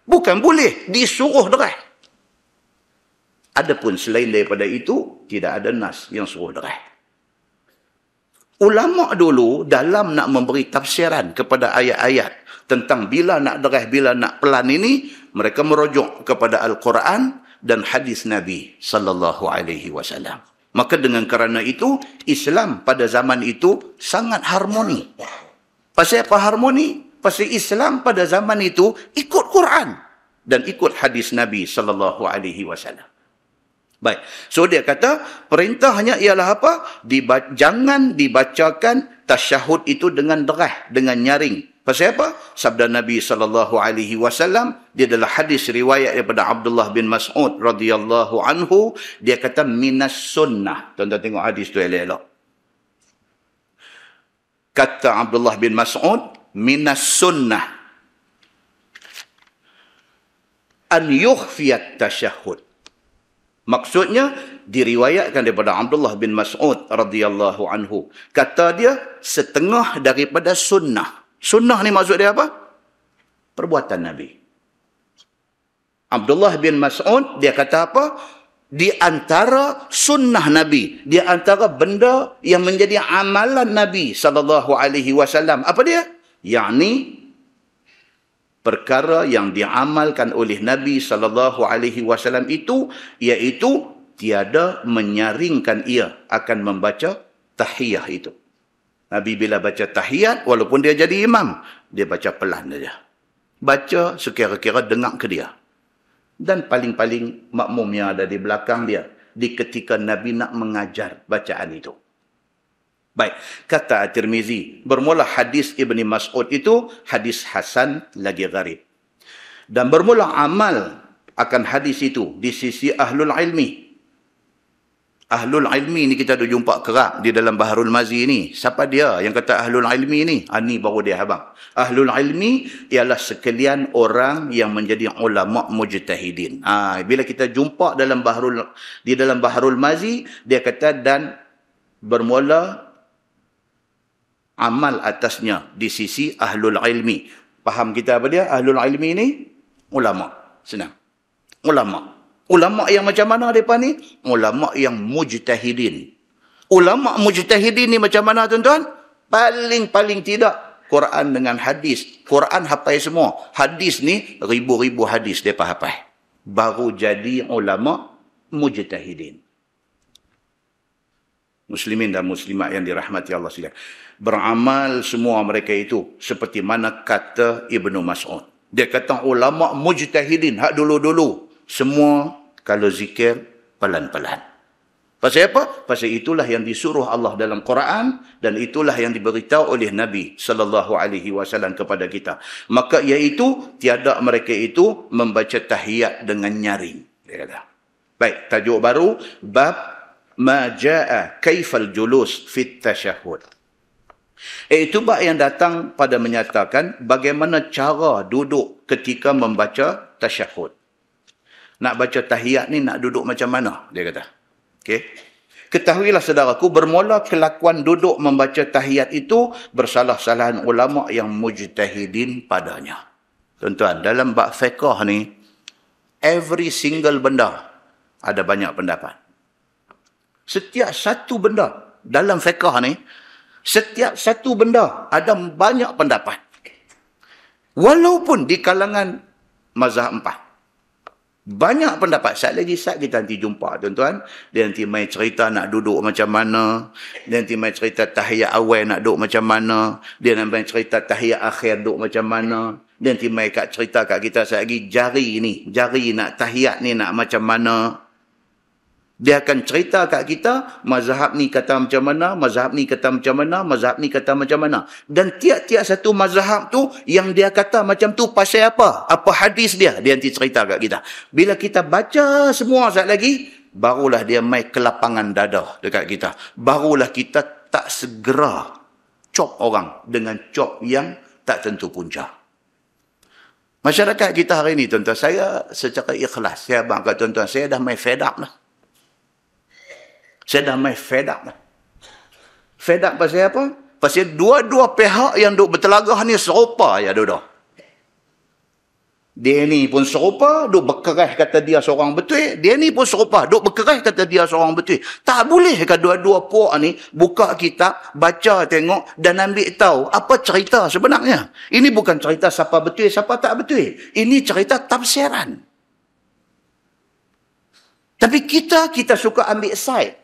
Bukan boleh, disuruh derah. Adapun selain daripada itu, tidak ada nas yang suruh derah. Ulama dulu dalam nak memberi tafsiran kepada ayat-ayat tentang bila nak derah, bila nak pelan ini, mereka merujuk kepada Al-Quran dan hadis Nabi SAW. Maka dengan kerana itu, Islam pada zaman itu sangat harmoni. Pasal apa harmoni? Pasal Islam pada zaman itu ikut Quran dan ikut hadis Nabi SAW. Baik. So dia kata perintahnya ialah apa? Jangan dibacakan tasyahud itu dengan derah, dengan nyaring. Pasal apa? Sabda Nabi SAW, dia adalah hadis riwayat daripada Abdullah bin Mas'ud radhiyallahu anhu, dia kata minas sunnah. Tuan-tuan tengok hadis tu elok-elok. Kata Abdullah bin Mas'ud, minas sunnah an yukhfiyat tasyahud. Maksudnya diriwayatkan daripada Abdullah bin Mas'ud radhiyallahu anhu. Kata dia setengah daripada sunnah. Sunnah ni maksud dia apa? Perbuatan Nabi. Abdullah bin Mas'ud dia kata apa? Di antara sunnah Nabi, di antara benda yang menjadi amalan Nabi SAW. Apa dia? Yakni perkara yang diamalkan oleh Nabi SAW itu, iaitu tiada menyaringkan ia akan membaca tahiyah itu. Nabi bila baca tahiyat, walaupun dia jadi imam, dia baca pelan saja. Baca sekira-kira dengar ke dia. Dan paling-paling makmum yang ada di belakang dia, di ketika Nabi nak mengajar bacaan itu. Baik, kata At-Tirmizi, bermula hadis Ibni Mas'ud itu hadis hasan lagi gharib. Dan bermula amal akan hadis itu di sisi ahlul ilmi. Ahlul ilmi ni kita dah jumpa kerap di dalam Baharul Mazi ni. Siapa dia yang kata ahlul ilmi ni? Ni baru dia abang. Ahlul ilmi ialah sekalian orang yang menjadi ulama mujtahidin. Bila kita jumpa di dalam Baharul Mazi, dia kata dan bermula amal atasnya di sisi ahlul ilmi. Faham kita apa dia? Ahlul ilmi ni ulama. Senang. Ulama. Ulama yang macam mana mereka ni? Ulama yang mujtahidin. Ulama mujtahidin ni macam mana tuan-tuan? Paling tidak Quran dengan hadis. Quran hafal semua. Hadis ni ribu-ribu hadis mereka hafal. Baru jadi ulama mujtahidin. Muslimin dan muslimat yang dirahmati Allah sekalian. Beramal semua mereka itu seperti mana kata Ibnu Mas'ud. Dia kata ulama mujtahidin hak dulu-dulu semua kalau zikir pelan-pelan. Pasal apa? Pasal itulah yang disuruh Allah dalam Quran dan itulah yang diberitahu oleh Nabi sallallahu alaihi wasallam kepada kita. Maka iaitu tiada mereka itu membaca tahiyat dengan nyaring. Dia kata. Baik, tajuk baru bab ma jaa kaifal julus fit tasyahhud. Itu bab yang datang pada menyatakan bagaimana cara duduk ketika membaca tasyahhud. Nak baca tahiyat ni nak duduk macam mana? Dia kata. Okey. Ketahuilah saudaraku, bermula kelakuan duduk membaca tahiyat itu bersalah-salahan ulama yang mujtahidin padanya. Tuan-tuan, dalam bab fiqh ni, every single benda ada banyak pendapat. Setiap satu benda dalam fiqh ni, setiap satu benda ada banyak pendapat. Walaupun di kalangan mazhab 4. Banyak pendapat. Saat kita nanti jumpa tuan-tuan. Dia nanti main cerita nak duduk macam mana. Dia nanti main cerita tahiyat awal nak duduk macam mana. Dia nanti main cerita tahiyat akhir duduk macam mana. Dia nanti main cerita kat kita saat lagi jari nak tahiyat ni nak macam mana. Dia akan cerita kat kita, mazhab ni kata macam mana, mazhab ni kata macam mana, mazhab ni kata macam mana. Dan tiap-tiap satu mazhab tu, yang dia kata macam tu pasal apa? Apa hadis dia? Dia nanti cerita kat kita. Bila kita baca semua sekali lagi, barulah dia mai kelapangan dada dekat kita. Barulah kita tak segera cop orang dengan cop yang tak tentu punca. Masyarakat kita hari ni, tuan-tuan, saya secara ikhlas, saya abang kat tuan-tuan, saya dah mai fed up lah. Saya dah main fed up. Fed up pasal apa? Pasal dua-dua pihak yang duk bertelagah ni serupa ya duduk. Dia ni pun serupa, duk berkerah kata dia seorang betul. Dia ni pun serupa, duk berkerah kata dia seorang betul. Tak boleh ke dua-dua puak ni buka kitab, baca, tengok dan ambil tahu apa cerita sebenarnya. Ini bukan cerita siapa betul, siapa tak betul. Ini cerita tafsiran. Tapi kita suka ambil side.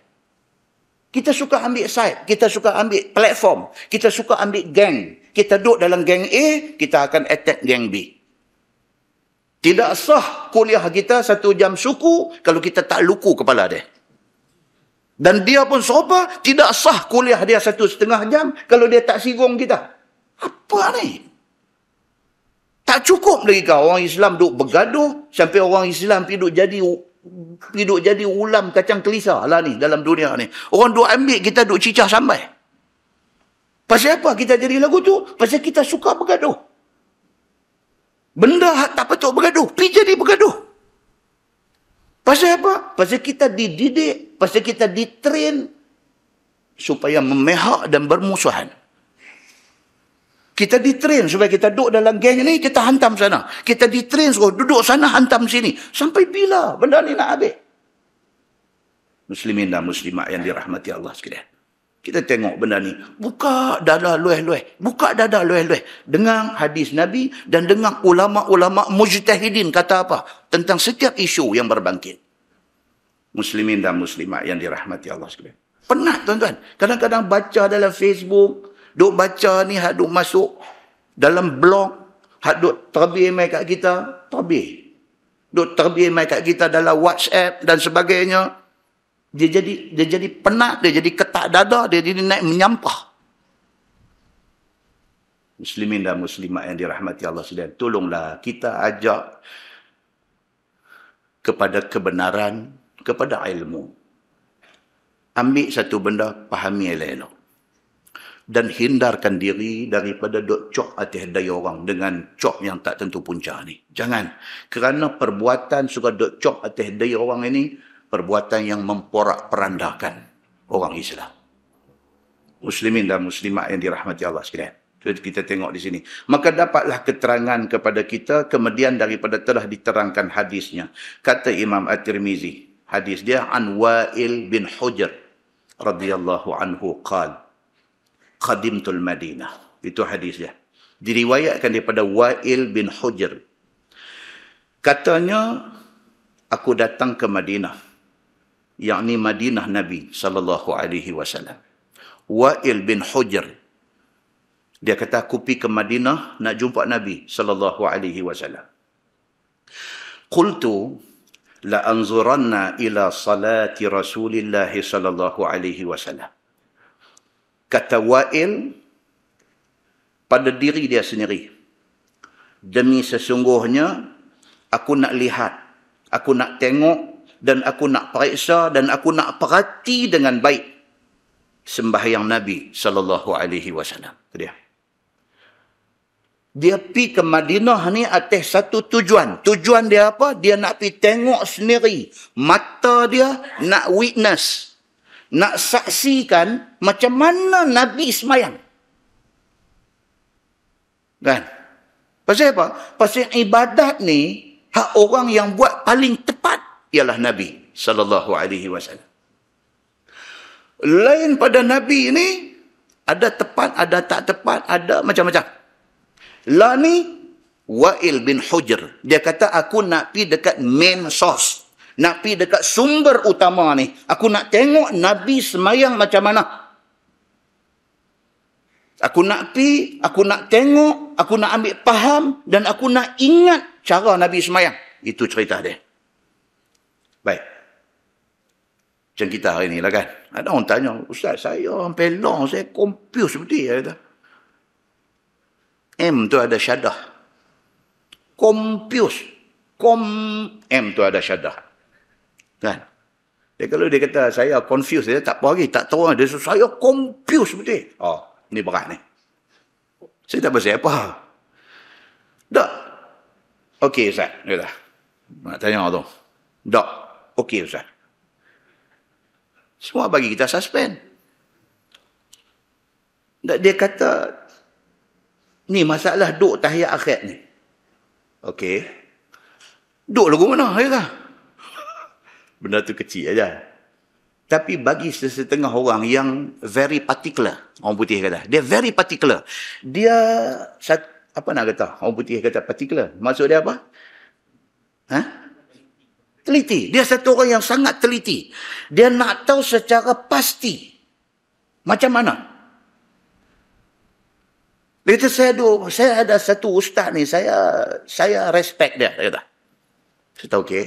Kita suka ambil side, kita suka ambil platform, kita suka ambil geng. Kita duduk dalam geng A, kita akan attack geng B. Tidak sah kuliah kita 1 jam suku kalau kita tak luku kepala dia. Dan dia pun serupa, tidak sah kuliah dia 1,5 jam kalau dia tak singgung kita. Apa ni? Tak cukup lagi kau orang Islam duduk bergaduh sampai orang Islam duduk jadi ulam kacang kelisa lah ni dalam dunia ni. Orang duk ambil, kita duk cicah sampai. Pasal apa kita jadi lagu tu? Pasal kita suka bergaduh. Benda tak patut bergaduh, pergi jadi bergaduh. Pasal apa? Pasal kita dididik, pasal kita ditrain supaya memihak dan bermusuhan. Kita ditrain supaya kita duduk dalam geng ni, kita hantam sana. Kita ditrain suruh duduk sana, hantam sini. Sampai bila benda ni nak habis? Muslimin dan muslimat yang dirahmati Allah sekalian. Kita tengok benda ni. Buka dada lueh-lueh. Buka dada lueh-lueh. Dengar hadis Nabi dan dengar ulama-ulama mujtahidin kata apa tentang setiap isu yang berbangkit. Muslimin dan muslimat yang dirahmati Allah sekalian. Penat tuan-tuan. Kadang-kadang baca dalam Facebook, duk baca ni, hak duk masuk dalam blog, hak duk terbih mai kat kita, terbih. Duk terbih mai kat kita dalam WhatsApp dan sebagainya. Dia jadi penat, dia jadi ketak dada, dia jadi naik menyampah. Muslimin dan muslimat yang dirahmati Allah sekalian, tolonglah kita ajak kepada kebenaran, kepada ilmu. Ambil satu benda, fahami elok-elok. Dan hindarkan diri daripada duk cok atas daya orang dengan cok yang tak tentu punca ni. Jangan. Kerana perbuatan suka duk cok atas daya orang ini, perbuatan yang memporak-perandakan orang Islam. Muslimin dan muslimat yang dirahmati Allah sekalian. Kita tengok di sini. Maka dapatlah keterangan kepada kita, kemudian daripada telah diterangkan hadisnya. Kata Imam At-Tirmizi, hadis dia, an Wa'il bin Hujr radhiyallahu anhu qala qadimtul Madinah. Itu hadis dia. Diriwayatkan daripada Wa'il bin Hujr. Katanya, aku datang ke Madinah. Yakni Madinah Nabi sallallahu alaihi wasallam. Wa'il bin Hujr. Dia kata, aku pergi ke Madinah nak jumpa Nabi sallallahu alaihi wasallam. Qultu la anzuranna ila salati Rasulillah sallallahu alaihi wasallam. Kata Wa'il pada diri dia sendiri, demi sesungguhnya aku nak lihat, aku nak tengok, dan aku nak periksa, dan aku nak perhati dengan baik sembahyang Nabi sallallahu alaihi wasallam. Dia pergi ke Madinah ni atas satu tujuan. Tujuan dia apa? Dia nak pergi tengok sendiri. Mata dia nak witness, nak saksikan macam mana Nabi semayang. Kan? Pasal apa? Pasal ibadat ni, hak orang yang buat paling tepat ialah Nabi sallallahu alaihi wasallam. Lain pada Nabi ni, ada tepat, ada tak tepat, ada macam-macam. Lah ni, Wa'il bin Hujr. Dia kata, aku nak pergi dekat main source. Nak pergi dekat sumber utama ni. Aku nak tengok Nabi semayang macam mana. Aku nak pergi, aku nak tengok, aku nak ambil faham, dan aku nak ingat cara Nabi semayang. Itu cerita dia. Baik. Macam kita hari ni lah kan. Ada orang tanya, Ustaz, saya sampai long, saya confused seperti ya. Kata. M tu ada syadah. Confused. M tu ada syadah. Kan? Dia kalau dia kata saya confused, dia tak apa lagi, tak tahu. Dia saya confused betul. Oh, ni berat ni. Saya tak pasal apa. Tak. Okey Ustaz. Dia dah. Nak tanya tu. Tak. Okey Ustaz. Semua bagi kita suspend. Tak, dia kata ni masalah duk tahiyat akhir ni. Okey. Duk lagu mana? Ya? Benda tu kecil aja. Tapi bagi setengah orang yang very particular, orang putih kata, dia very particular. Dia, apa nak kata? Orang putih kata particular. Maksud dia apa? Teliti. Dia satu orang yang sangat teliti. Dia nak tahu secara pasti. Macam mana? Dia kata, saya ada satu ustaz ni, saya respect dia. Dia kata. Saya tahu, okey.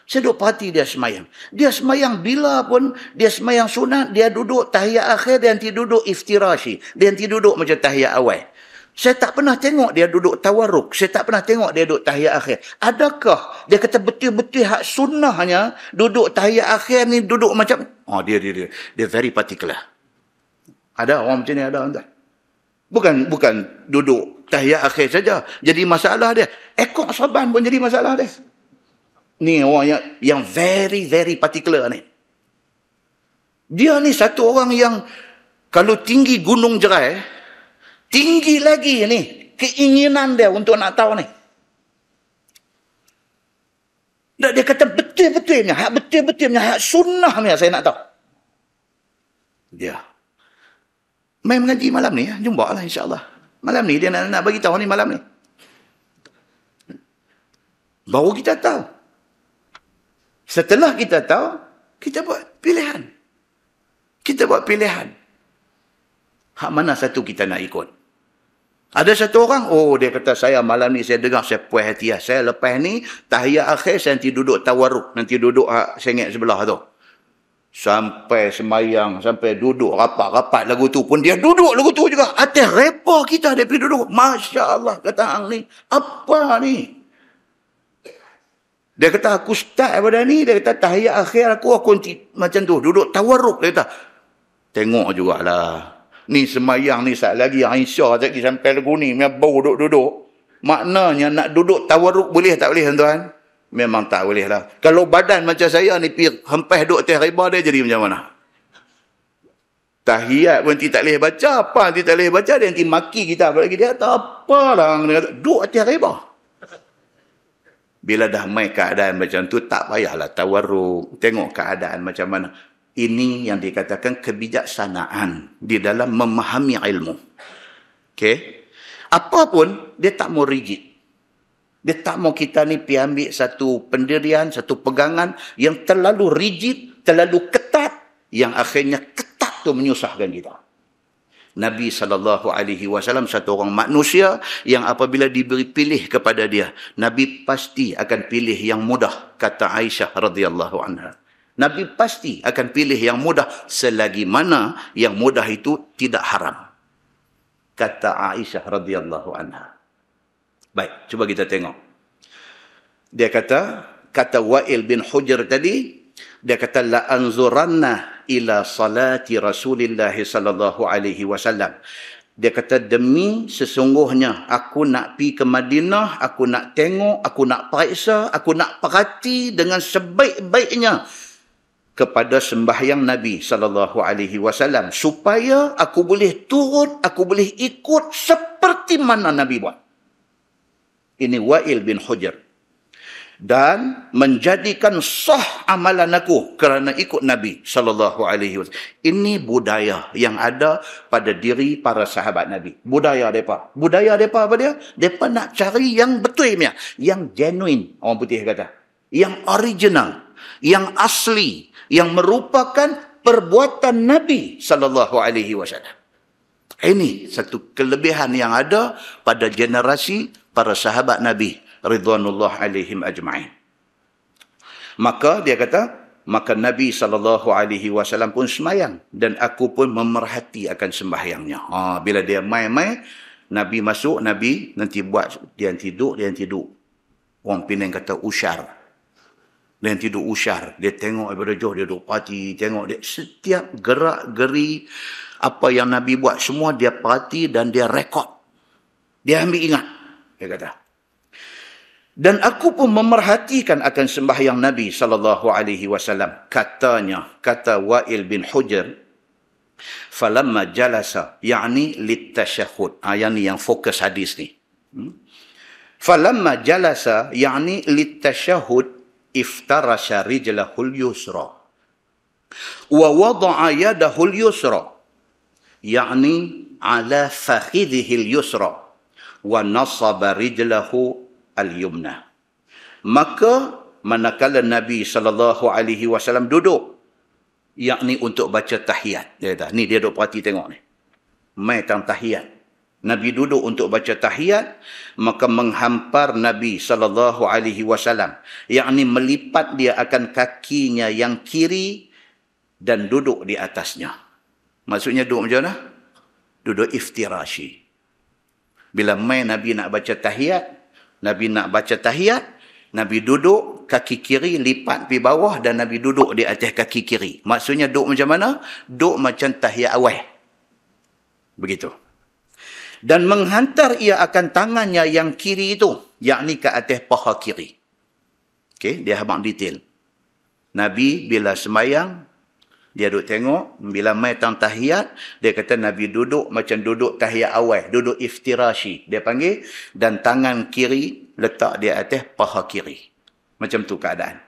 Saya duduk perhati dia semayang. Dia semayang bila pun, dia semayang sunat, dia duduk tahiyat akhir, dia nanti duduk iftirashi. Dia nanti duduk macam tahiyat awal. Saya tak pernah tengok dia duduk tawarruk. Saya tak pernah tengok dia duduk tahiyat akhir. Adakah dia kata betul-betul hak sunnahnya, duduk tahiyat akhir ni, duduk macam, oh dia very particular. Ada orang macam ni, ada entah. Bukan duduk tahiyat akhir saja. Jadi masalah dia. Ekor saban pun jadi masalah dia. Ni orang yang very, very particular ni. Dia ni satu orang yang kalau tinggi gunung jerai, tinggi lagi ni keinginan dia untuk nak tahu ni. Dia kata betul-betulnya, hak sunnahnya saya nak tahu. Dia. Main mengaji malam ni, jumpa lah insyaAllah. Malam ni dia nak bagi tahu ni malam ni. Baru kita tahu. Setelah kita tahu, kita buat pilihan. Kita buat pilihan. Hak mana satu kita nak ikut? Ada satu orang, dia kata saya malam ni saya dengar, saya puas hati. Saya lepas ni, tahiyat akhir saya nanti duduk tawarruk. Nanti duduk sengit sebelah tu. Sampai semayang, sampai duduk rapat-rapat lagu tu pun dia duduk lagu tu juga. Atas repa kita dia pergi duduk. Masya Allah, kata hang ni. Apa ni? Dia kata aku start daripada ni. Dia kata tahiyat akhir aku macam tu. Duduk tawarruk. Dia kata tengok jugalah. Ni semayang ni saat lagi Aisyah lagi sampai lagu ni. Bau duduk-duduk. Maknanya nak duduk tawarruk boleh tak boleh tuan-tuan? Memang tak boleh lah. Kalau badan macam saya ni hempah duduk atas riba dia jadi macam mana? Tahiyat pun tak boleh baca. Apa nanti tak boleh baca? Dia nanti maki kita. Apalagi dia kata apalah. Dia kata duduk atas riba. Bila dah main keadaan macam tu, tak payahlah tawarruk. Tengok keadaan macam mana. Ini yang dikatakan kebijaksanaan di dalam memahami ilmu. Okey? Apapun, dia tak mau rigid. Dia tak mau kita ni pergi ambil satu pendirian, satu pegangan yang terlalu rigid, terlalu ketat, yang akhirnya ketat tu menyusahkan kita. Nabi SAW satu orang manusia yang apabila diberi pilih kepada dia, Nabi pasti akan pilih yang mudah, kata Aisyah radhiyallahu anha. Nabi pasti akan pilih yang mudah selagi mana yang mudah itu tidak haram. Kata Aisyah radhiyallahu anha. Baik, cuba kita tengok. Dia kata Wa'il bin Hujr tadi, dia kata la anzuranna ila salati Rasulillah sallallahu alaihi wasallam. Dia kata demi sesungguhnya aku nak pergi ke Madinah, aku nak tengok, aku nak periksa, aku nak perhati dengan sebaik-baiknya kepada sembahyang Nabi sallallahu alaihi wasallam supaya aku boleh turut, aku boleh ikut seperti mana Nabi buat. Ini Wa'il bin Hujr. Dan menjadikan sah amalan aku kerana ikut Nabi sallallahu alaihi wasallam. Ini budaya yang ada pada diri para sahabat Nabi. Budaya depa. Budaya depa apa dia? Depa nak cari yang betul punya, yang genuine, orang putih kata. Yang original, yang asli, yang merupakan perbuatan Nabi sallallahu alaihi wasallam. Ini satu kelebihan yang ada pada generasi para sahabat Nabi ridwanullah alaihim ajma'in. Maka dia kata, maka Nabi SAW pun semayang dan aku pun memerhati akan sembahyangnya. Bila dia main-main, Nabi masuk, Nabi nanti buat, dia tidur. Orang Penang kata usyar. Dia tidur usyar. Dia tengok daripada jauh, dia duduk parti, tengok dia setiap gerak-geri apa yang Nabi buat semua dia perhati dan dia rekod. Dia ambil ingat. Dia kata. Dan aku pun memerhatikan akan sembahyang Nabi sallallahu alaihi wasallam. Kata Wa'il bin Hujr, falamma jalasa, yakni litashahhud. Yang ni yang fokus hadis ni. Falamma jalasa, yakni litashahhud, iftarasha rijlahul yusra. Wa wada'a yadahul yusra. yakni ala fakhidhil yusra wa nasaba rijlahu al-yumna. Maka manakala Nabi SAW duduk, yakni untuk baca tahiyat. Dia kata, ni dia duduk perhati tengok ni. Mai tang tahiyat. Nabi duduk untuk baca tahiyat, maka menghampar Nabi SAW, yakni melipat dia akan kakinya yang kiri dan duduk di atasnya. Maksudnya duduk macam mana? Duduk iftirashi. Bila mai Nabi nak baca tahiyat, Nabi duduk kaki kiri lipat pergi bawah dan Nabi duduk di atas kaki kiri. Maksudnya duduk macam mana? Duduk macam tahiyat awal. Begitu. Dan menghantar ia akan tangannya yang kiri itu, yakni ke atas paha kiri. Okey, dia habang detail. Nabi bila semayang, dia duduk tengok, bila mai tang tahiyat, dia kata Nabi duduk macam duduk tahiyat awal, duduk iftirashi, dia panggil, dan tangan kiri letak di atas paha kiri. Macam tu keadaan.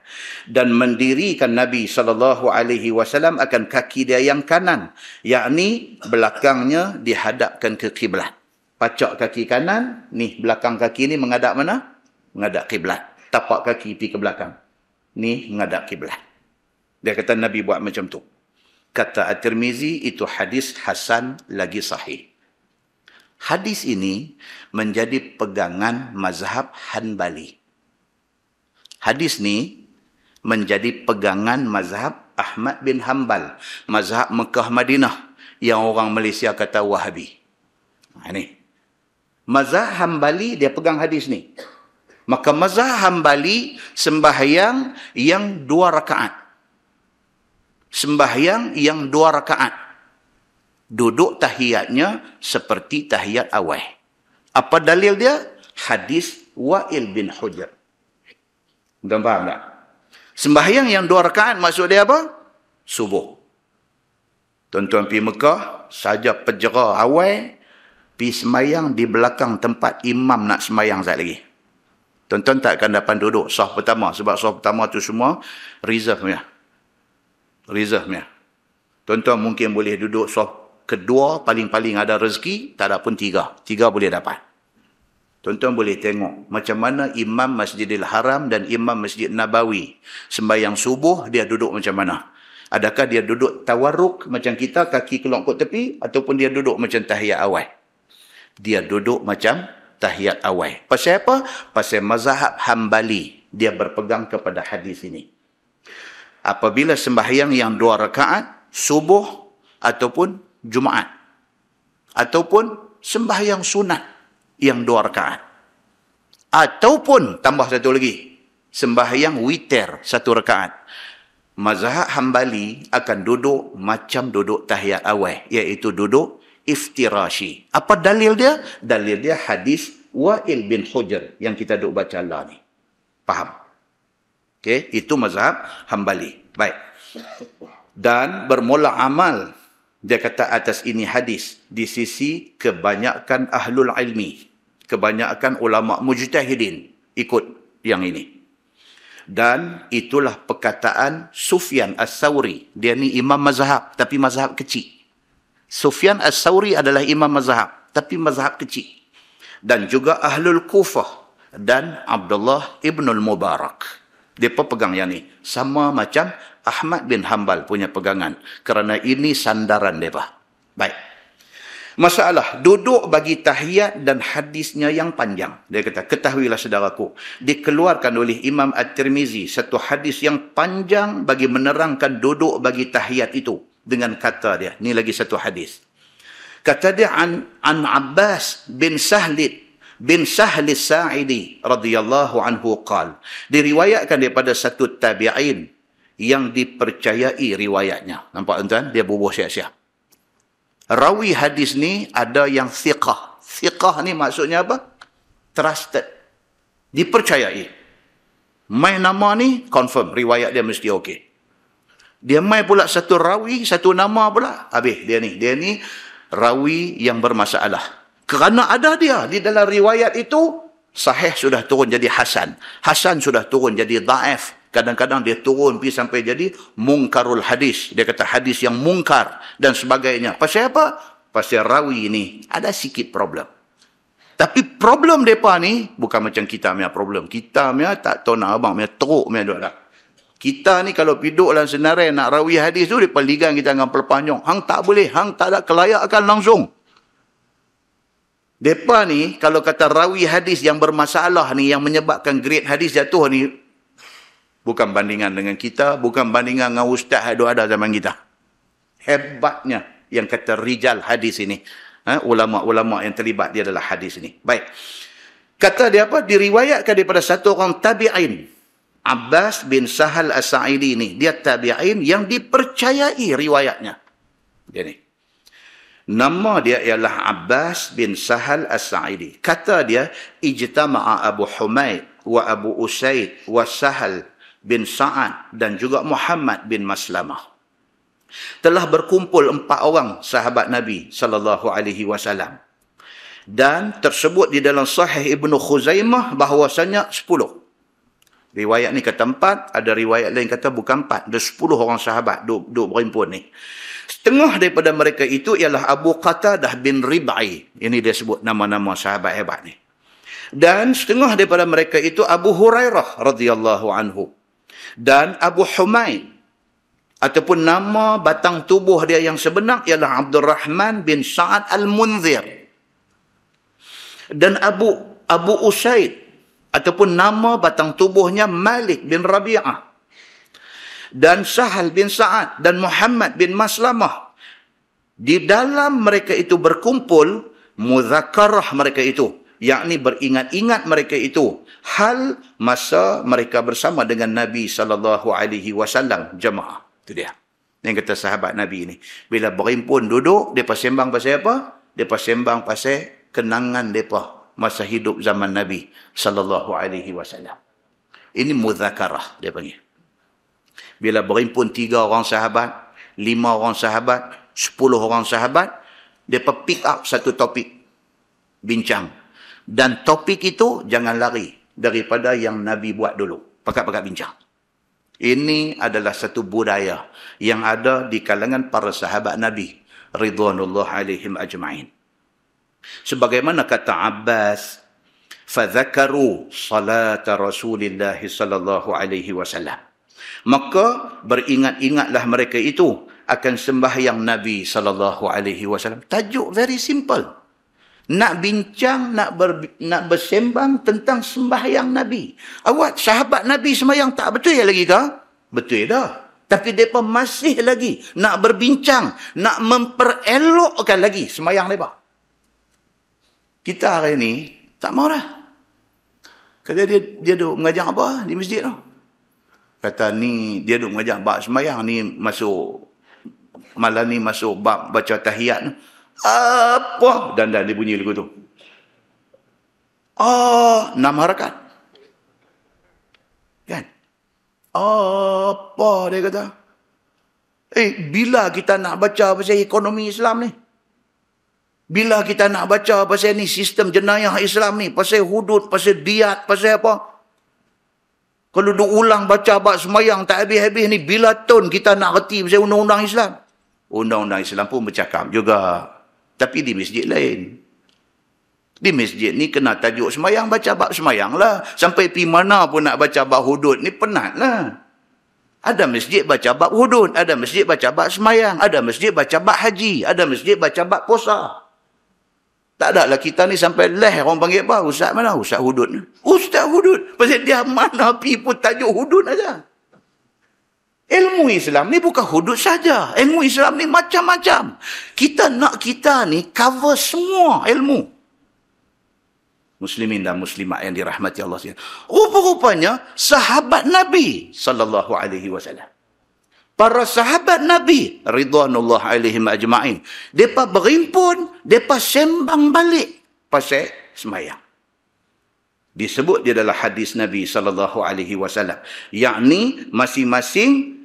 Dan mendirikan Nabi SAW akan kaki dia yang kanan, yakni belakangnya dihadapkan ke kiblat. Pacak kaki kanan, ni belakang kaki ni menghadap mana? Menghadap kiblat. Tapak kaki pergi ke belakang. Ni menghadap kiblat. Dia kata Nabi buat macam tu. Kata At-Tirmizi, itu hadis hasan lagi sahih. Hadis ini menjadi pegangan mazhab Hanbali. Hadis ni menjadi pegangan mazhab Ahmad bin Hanbal, mazhab Mekah Madinah, yang orang Malaysia kata Wahabi. Ini mazhab Hambali, dia pegang hadis ni. Maka mazhab Hambali sembahyang yang 2 rakaat. Sembahyang yang 2 rakaat. Duduk tahiyatnya seperti tahiyat awal. Apa dalil dia? Hadis Wa'il bin Hujr. Tuan faham tak? Sembahyang yang 2 rakaat maksud dia apa? Subuh. Tuan-tuan pergi Mekah, saja pejera awal, pergi sembahyang di belakang tempat imam nak sembahyang sekali lagi. Tuan-tuan tak akan dapat duduk saf pertama. Sebab saf pertama tu semua reserve punya. Reserve punya. Tuan-tuan mungkin boleh duduk saf kedua, paling-paling ada rezeki, tak ada pun 3. 3 boleh dapat. Tuan-tuan boleh tengok macam mana Imam Masjidil Haram dan Imam Masjid Nabawi sembahyang subuh, dia duduk macam mana. Adakah dia duduk tawarruk macam kita, kaki kelongkot tepi, ataupun dia duduk macam tahiyat awal? Dia duduk macam tahiyat awal. Pasal apa? Pasal mazhab Hambali. Dia berpegang kepada hadis ini. Apabila sembahyang yang 2 rakaat, subuh ataupun Jumaat, ataupun sembahyang sunat yang 2 rakaat, ataupun tambah satu lagi, sembahyang witir 1 rakaat, mazhab Hambali akan duduk macam duduk tahiyat awal, iaitu duduk iftirashi. Apa dalil dia? Dalil dia hadis Wa'il bin Hujr yang kita duk baca lah ni. Faham? Okey, itu mazhab Hambali. Baik. Dan bermula amal, dia kata atas ini hadis di sisi kebanyakan ahlul ilmi, kebanyakan ulama mujtahidin ikut yang ini. Dan itulah perkataan Sufyan As-Sawri. Dia ni imam mazhab, tapi mazhab kecil. Sufyan As-Sawri adalah imam mazhab, tapi mazhab kecil. Dan juga Ahlul Kufah dan Abdullah Ibnul Mubarak. Mereka pegang yang ni. Sama macam Ahmad bin Hanbal punya pegangan. Kerana ini sandaran mereka. Baik. Masalah, duduk bagi tahiyat dan hadisnya yang panjang. Dia kata, ketahuilah saudaraku, dikeluarkan oleh Imam At-Tirmizi satu hadis yang panjang bagi menerangkan duduk bagi tahiyat itu. Dengan kata dia, ni lagi satu hadis. Kata dia, an Abbas bin Sahli Sa'idi radhiyallahu anhu qal. Diriwayatkan daripada satu tabi'in yang dipercayai riwayatnya. Nampak tuan? Dia bubuh siap-siap. Rawi hadis ni ada yang thiqah. Thiqah ni maksudnya apa? Trusted. Dipercayai. Main nama ni, confirm. Riwayat dia mesti okey. Dia main pula satu rawi, satu nama pula. Habis dia ni rawi yang bermasalah. Kerana ada dia di dalam riwayat itu, sahih sudah turun jadi hasan. Hasan sudah turun jadi dhaif. Kadang-kadang dia turun pergi sampai jadi mungkarul hadis. Dia kata hadis yang mungkar dan sebagainya. Pasal apa? Pasal rawi ini ada sikit problem. Tapi problem mereka ni bukan macam kita punya problem. Kita punya tak tahu nak abang punya teruk punya duduk dah. Kita ni kalau piduk dalam senarai nak rawi hadis tu, dia peligan kita dengan perpanjang. Hang tak boleh, hang tak ada kelayakan langsung. Mereka ni kalau kata rawi hadis yang bermasalah ni, yang menyebabkan grade hadis jatuh ni, bukan bandingan dengan kita, bukan bandingan dengan ustaz yang ada zaman kita. Hebatnya yang kata rijal hadis ini. Ulama-ulama yang terlibat dia adalah hadis ini. Baik. Kata dia apa? Diriwayatkan daripada satu orang tabi'in. Abbas bin Sahal As-Sa'idi ini. Dia tabi'in yang dipercayai riwayatnya. Dia ni. Nama dia ialah Abbas bin Sahal As-Sa'idi. Kata dia, ijtama'a Abu Humaid wa Abu Usaid wa Sahal bin Sa'ad dan juga Muhammad bin Maslamah. Telah berkumpul 4 orang sahabat Nabi sallallahu alaihi wasallam. Dan tersebut di dalam Sahih Ibnu Khuzaimah bahawasanya 10. Riwayat ni kata 4, ada riwayat lain kata bukan 4, ada 10 orang sahabat duk berhimpun ni. Setengah daripada mereka itu ialah Abu Qatadah bin Rib'i. Ini dia sebut nama-nama sahabat hebat ni. Dan setengah daripada mereka itu Abu Hurairah radhiyallahu anhu. Dan Abu Humaid, ataupun nama batang tubuh dia yang sebenar ialah Abdul Rahman bin Sa'ad Al-Munzir. Dan Abu Usaid, ataupun nama batang tubuhnya Malik bin Rabi'ah. dan Sahal bin Sa'ad dan Muhammad bin Maslamah. Di dalam mereka itu berkumpul mudzakarah mereka itu, yakni beringat-ingat mereka itu hal masa mereka bersama dengan Nabi SAW. Jemaah. Itu dia. Yang kata sahabat Nabi ini. Bila berhimpun duduk, mereka sembang pasal apa? Mereka sembang pasal kenangan mereka masa hidup zaman Nabi SAW. Ini mudzakarah dia panggil. Bila berhimpun 3 orang sahabat, 5 orang sahabat, 10 orang sahabat, mereka pick up satu topik. Bincang. Dan topik itu jangan lari daripada yang Nabi buat dulu. Pakat-pakat bincang. Ini adalah satu budaya yang ada di kalangan para sahabat Nabi. Ridwanullah alaihim ajma'in. Sebagaimana kata Abbas, فَذَكَرُوا صَلَاةَ رَسُولِ اللَّهِ صَلَى اللَّهُ عَلَيْهِ وَسَلَّمَ. Maka beringat-ingatlah mereka itu akan sembahyang Nabi SAW. Tajuk very simple. Nak bincang, nak bersembang tentang sembahyang Nabi. Awak sahabat Nabi sembahyang tak betul ya lagi ke? Betul dah. Tapi mereka masih lagi nak berbincang, nak memperelokkan lagi sembahyang mereka. Kita hari ni tak mau dah. Kata dia duduk mengajar apa di masjid tu? Kata ni dia duduk mengajar bab sembahyang ni malam ni masuk bab baca tahiyat. Apa? Dan dia bunyi lagu tu. 6 harakat. Kan? Apa dia kata? Bila kita nak baca pasal ekonomi Islam ni? Bila kita nak baca pasal ni sistem jenayah Islam ni, pasal hudud, pasal diat, pasal apa? Kalau duk ulang baca bab semayang tak habis-habis ni, bila tahun kita nak reti pasal undang-undang Islam? Undang-undang Islam pun bercakap juga. Tapi di masjid lain. Di masjid ni kena tajuk semayang, baca bab semayang lah. Sampai pi mana pun nak baca bab hudud ni penat lah. Ada masjid baca bab hudud, ada masjid baca bab semayang, ada masjid baca bab haji, ada masjid baca bab puasa. Tak ada lah kita ni sampai leh orang panggil apa? Ustaz mana? Ustaz hudud ni. Ustaz hudud. Pasal dia mana pi pun tajuk hudud aja. Ilmu Islam ni bukan hudud saja. Ilmu Islam ni macam-macam. Kita nak kita ni cover semua ilmu. Muslimin dan muslimat yang dirahmati Allah sekalian. Rupa-rupanya sahabat Nabi SAW. Para sahabat Nabi ridwanullah alaihim ajma'in, depa berhimpun, depa sembang balik pasal sembahyang. Disebut di dalam hadis Nabi SAW, yakni masing-masing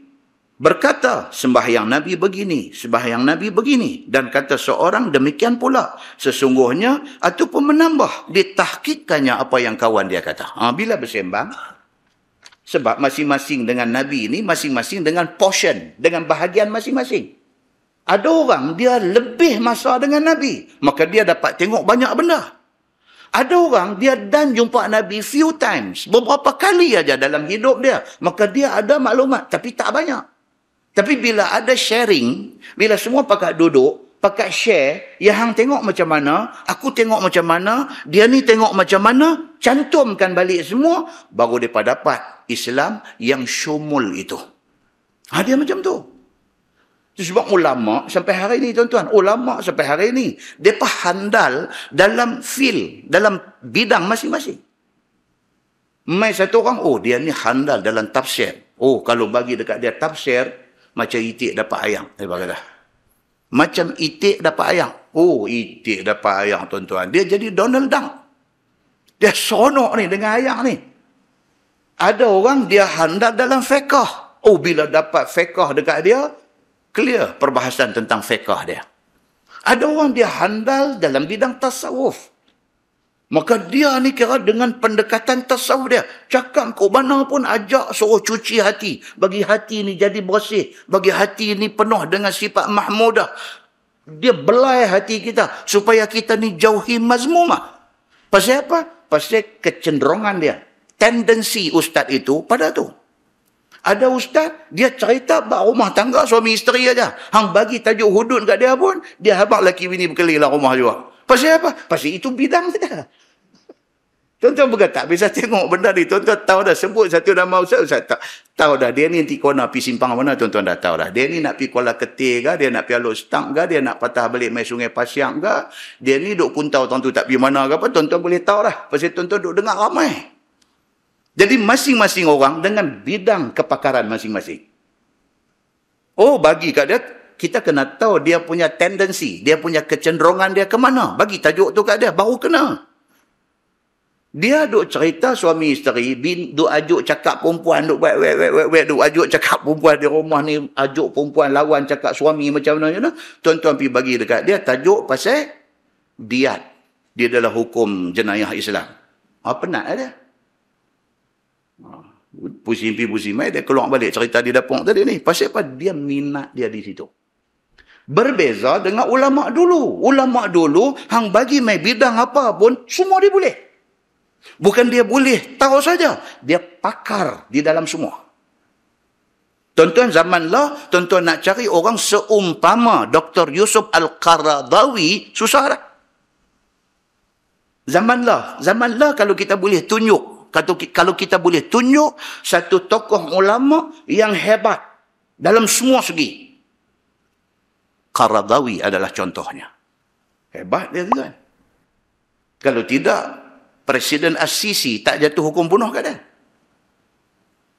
berkata sembahyang Nabi begini, sembahyang Nabi begini, dan kata seorang demikian pula sesungguhnya, ataupun menambah ditahkikkannya apa yang kawan dia kata. Bila bersembang, sebab masing-masing dengan Nabi ini, masing-masing dengan portion, dengan bahagian masing-masing. Ada orang dia lebih masa dengan Nabi, maka dia dapat tengok banyak benda. Ada orang dia dan jumpa Nabi few times, beberapa kali aja dalam hidup dia, maka dia ada maklumat, tapi tak banyak. Tapi bila ada sharing, bila semua pakat duduk, pakat share, yang hang tengok macam mana, aku tengok macam mana, dia ni tengok macam mana, cantumkan balik semua, baru mereka dapat Islam yang syumul itu. Dia macam tu. Sebab ulama sampai hari ni tuan-tuan, ulama sampai hari ni, mereka handal dalam field, dalam bidang masing-masing. Mai satu orang, dia ni handal dalam tafsir. Kalau bagi dekat dia tafsir, macam itik dapat ayam. Macam itik dapat ayam. Itik dapat ayam tuan-tuan. Dia jadi Donald Duck. Dia sonok ni dengan ayam ni. Ada orang dia handal dalam fiqh. Bila dapat fiqh dekat dia, clear perbahasan tentang fiqh dia. Ada orang dia handal dalam bidang tasawuf. Maka dia ni kira dengan pendekatan tasawuf dia. Cakap kau mana pun ajak suruh cuci hati. Bagi hati ni jadi bersih. Bagi hati ni penuh dengan sifat mahmudah. Dia belai hati kita. Supaya kita ni jauhi mazmumah. Pasal apa? Pasal kecenderungan dia. Tendensi ustaz itu pada tu. Ada ustaz, dia cerita bab rumah tangga suami isteri aja. Hang bagi tajuk hudud kat dia pun, dia habaq laki bini berkeliling rumah juga. Pasal apa? Pasal itu bidang dia. Tuan-tuan bukan tak bisa tengok benda ni. Tuan-tuan tahu dah, sebut satu nama Ustaz tak tahu dah. Dia ni nanti kona pergi simpang mana, tuan-tuan dah tahu dah. Dia ni nak pergi Kuala Ketir ke, dia nak pergi Alor Stang ke, dia nak patah balik mai Sungai Pasiang ke. Dia ni duk kuntau tuan-tuan tak pergi mana ke apa, tuan-tuan boleh tahu dah. Pasal tuan-tuan duk dengar ramai. Jadi masing-masing orang dengan bidang kepakaran masing-masing. Oh, bagi kat dia, kita kena tahu dia punya tendensi, dia punya kecenderungan dia ke mana. Bagi tajuk tu kat dia, baru kena. Dia duk cerita suami isteri, duk ajuk cakap perempuan, duk duk ajuk cakap perempuan di rumah ni, ajuk perempuan lawan cakap suami macam mana. Tuan-tuan pergi bagi dekat dia, tajuk pasal diat. Dia adalah hukum jenayah Islam. Penat ada. Pusing mai, dia keluar balik cerita di dapur tadi ni. Pasal apa? Dia minat dia di situ. Berbeza dengan ulama dulu. Ulama dulu, hang bagi mai bidang apa pun, semua dia boleh. Bukan dia boleh tahu saja, dia pakar di dalam semua. Tuan-tuan zaman lah, tuan-tuan nak cari orang seumpama Dr. Yusuf Al-Qaradawi, susah tak? Zaman lah kalau kita boleh tunjuk, kalau kita boleh tunjuk satu tokoh ulama yang hebat dalam semua segi, Qaradawi adalah contohnya. Hebat dia kan? Kalau tidak, Presiden As-Sisi tak jatuh hukum bunuh kat dia.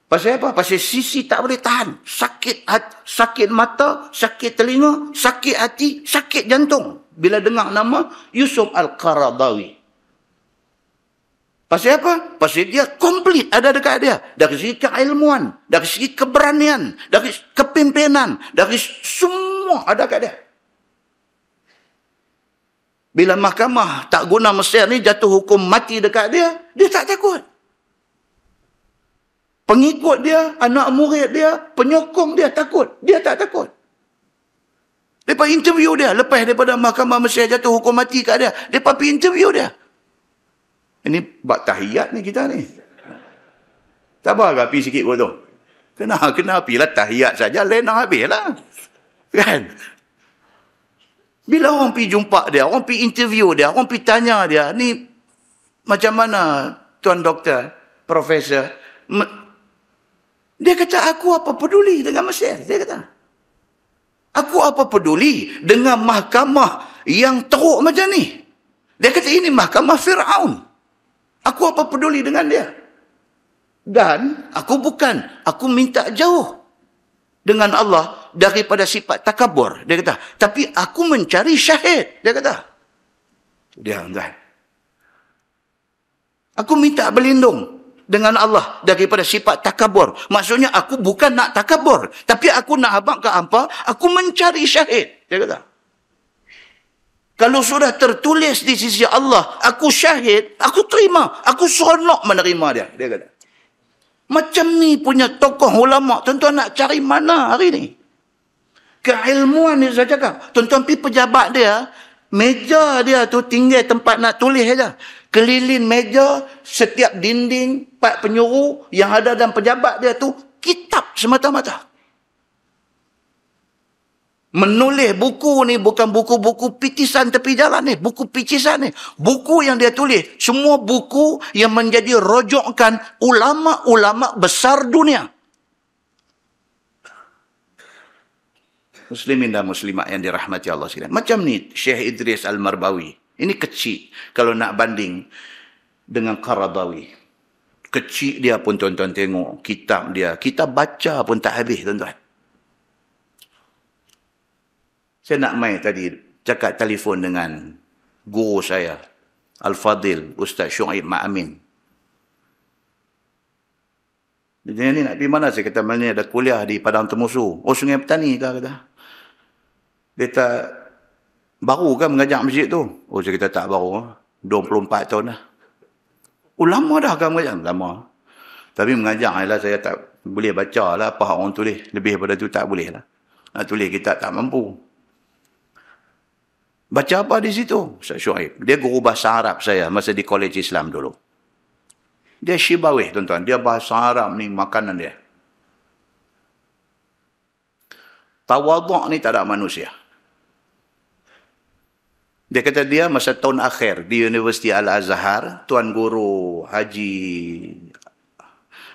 Pasal apa? Pasal Sisi tak boleh tahan. Sakit mata, sakit telinga, sakit hati, sakit jantung. Bila dengar nama Yusuf Al-Qaradawi. Pasal apa? Pasal dia komplit ada dekat dia. Dari segi keilmuan, dari segi keberanian, dari kepimpinan, dari semua ada dekat dia. Bila mahkamah tak guna Mesir ni jatuh hukum mati dekat dia, dia tak takut. Pengikut dia, anak murid dia, penyokong dia takut. Dia tak takut. Lepas interview dia, lepas daripada mahkamah Mesir jatuh hukum mati kat dia, lepas pergi interview dia. Ini bab tahiyat ni kita ni. Tak apa api sikit pun tu. Kena apilah tahiyat saja, lena habislah. Kan? Bila orang pergi jumpa dia, orang pergi interview dia, orang pergi tanya dia, ni macam mana tuan doktor, profesor? Dia kata, aku apa peduli dengan Mesir? Dia kata, aku apa peduli dengan mahkamah yang teruk macam ni? Dia kata, ini mahkamah Fir'aun. Aku apa peduli dengan dia? Dan aku minta jauh dengan Allah daripada sifat takabur. Dia kata, tapi aku mencari syahid. Dia kata. Dia tuan. Aku minta berlindung dengan Allah daripada sifat takabur. Maksudnya aku bukan nak takabur, tapi aku nak abang ke apa? Aku mencari syahid. Dia kata. Kalau sudah tertulis di sisi Allah, aku syahid, aku terima. Aku seronok menerima dia. Dia kata. Macam ni punya tokoh ulama, tuan-tuan nak cari mana hari ni? Keilmuan ni saya cakap. Tuan-tuan pergi pejabat dia, meja dia tu tinggal tempat nak tulis saja. Keliling meja, setiap dinding, pak penyuruh yang ada dalam pejabat dia tu, kitab semata-mata. Menulis buku ni bukan buku-buku pitisan tepi jalan ni. Buku picisan ni. Buku yang dia tulis. Semua buku yang menjadi rujukan ulama-ulama besar dunia. Muslimin dan muslimat yang dirahmati Allah sekalian. Macam ni Syekh Idris Al-Marbawi. Ini kecil kalau nak banding dengan Qaradawi. Kecil dia pun tuan-tuan tengok kitab dia. Kita baca pun tak habis tuan-tuan. Saya nak mai tadi cakap telefon dengan guru saya, Al-Fadil, Ustaz Syuaib Ma'amin. Dia ni nak pergi mana? Saya kata, mana ada kuliah di Padang Temusu. Oh, Sungai Petani kah? Kata. Dia kata, baru kan mengajak masjid tu? Oh, saya kata tak baru. 24 tahun dah. Oh, lama dah kan mengajak? Lama. Tapi mengajak lah, saya tak boleh baca lah apa orang tulis. Lebih daripada tu tak boleh lah. Nak tulis kitab tak mampu. Baca apa di situ? Ustaz Syuaib. Dia guru bahasa Arab saya masa di College Islam dulu. Dia Shibawih, tuan-tuan. Dia bahasa Arab ni makanan dia. Tawaduk ni tak ada manusia. Dia kata dia masa tahun akhir di Universiti Al-Azhar, Tuan Guru Haji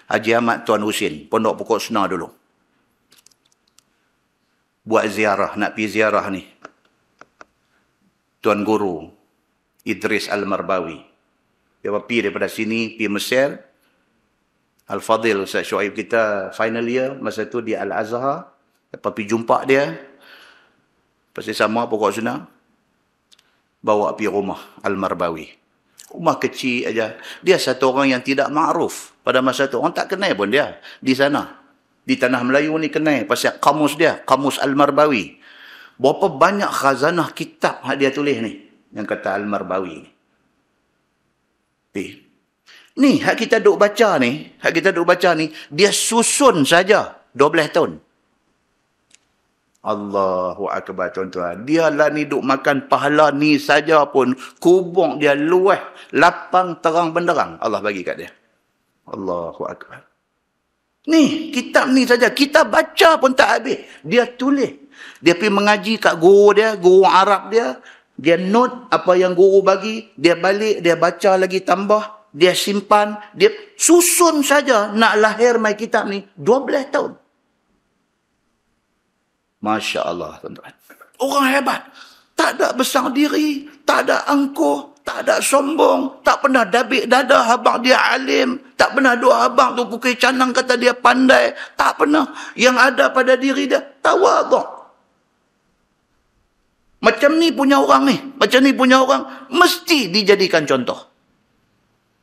Ahmad Tuan Husin, Pondok Pokok Senar dulu. Buat ziarah, nak pergi ziarah ni. Tuan Guru Idris Al-Marbawi. Dia pergi daripada sini, pergi Mesir. Al-Fadhil Ustaz Syuaib kita final year, masa tu di Al-Azhar. Lepas pergi jumpa dia. Pasal sama Pokok Senar. Bawa pergi rumah Al-Marbawi. Rumah kecil aja. Dia satu orang yang tidak ma'ruf pada masa tu. Orang tak kenal pun dia di sana. Di tanah Melayu ni kenal pasal kamus dia, kamus Al-Marbawi. Berapa banyak khazanah kitab yang dia tulis ni, yang kata Al-Marbawi ni. Ni, hak kita duk baca ni, dia susun saja 12 tahun. Allahu Akbar tuan-tuan. Dia lah ni duk makan pahala ni saja pun. Kubung dia luas, lapang, terang benderang. Allah bagi kat dia. Allahu Akbar. Ni, kitab ni saja. Kita baca pun tak habis. Dia tulis. Dia pergi mengaji kat guru dia, guru Arab dia. Dia note apa yang guru bagi. Dia balik, dia baca lagi tambah. Dia simpan. Dia susun saja nak lahir mai kitab ni. 12 tahun. Masya Allah, tuan-tuan. Orang hebat. Tak ada besar diri. Tak ada angkuh. Tak ada sombong. Tak pernah dabik dada abang dia alim. Tak pernah dua abang tu pukul canang kata dia pandai. Tak pernah. Yang ada pada diri dia, tawaduk. Macam ni punya orang ni. Macam ni punya orang. Mesti dijadikan contoh.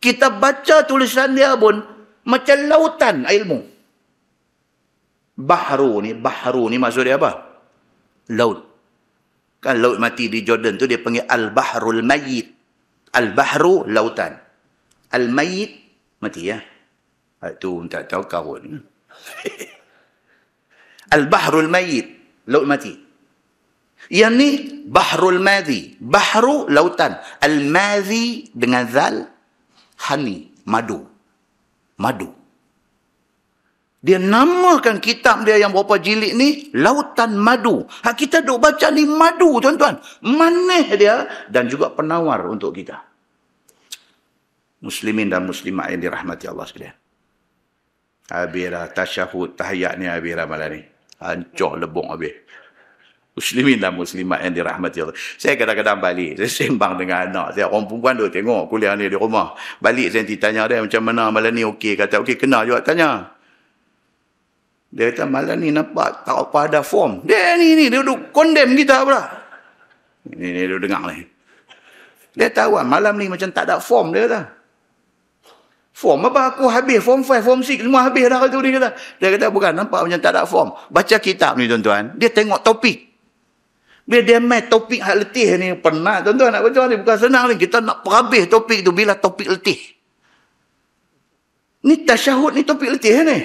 Kita baca tulisan dia pun macam lautan ilmu. Bahru ni maksud dia apa? Laut. Kan laut mati di Jordan tu dia panggil Al-Bahrul Mayyit. Al-Bahru, lautan. Al-Mayyit, mati ya. Itu tak tahu kawan. Al-Bahrul Mayyit, laut mati. Yang ni Bahrul Madhi. Bahru, lautan. Al-Madhi dengan zal, honey, madu. Madu. Dia namakan kitab dia yang berapa jilid ni, Lautan Madu. Hak kita duk baca ni madu, tuan-tuan. Manis dia dan juga penawar untuk kita. Muslimin dan muslimat yang dirahmati Allah sekalian. Habis tasyahud, tahiyat ni habis malam ni. Hancur lebong habis. Muslimin dan muslimat yang dirahmati Allah. Saya kadang-kadang balik, saya sembang dengan anak. Saya orang perempuan tu tengok kuliah ni di rumah. Balik saya tanya dia macam mana malam ni okey. Kata okey, kena juga tanya. Dia kata malam ni nampak tak apa ada form. Dia ni dia duduk condemn kita pula. Ni dia duduk dengar ni. Dia tahu malam ni macam tak ada form dia kata. Form apa aku habis form 5, form 6 semua habis dah tu dia kata. Dia kata bukan nampak macam tak ada form. Baca kitab ni tuan-tuan, dia tengok topik. Bila dia main topik hak letih ni penat tuan-tuan nak baca ni bukan senang ni. Kita nak perhabis topik tu bila topik letih. Ni tasyahud ni topik letih ni.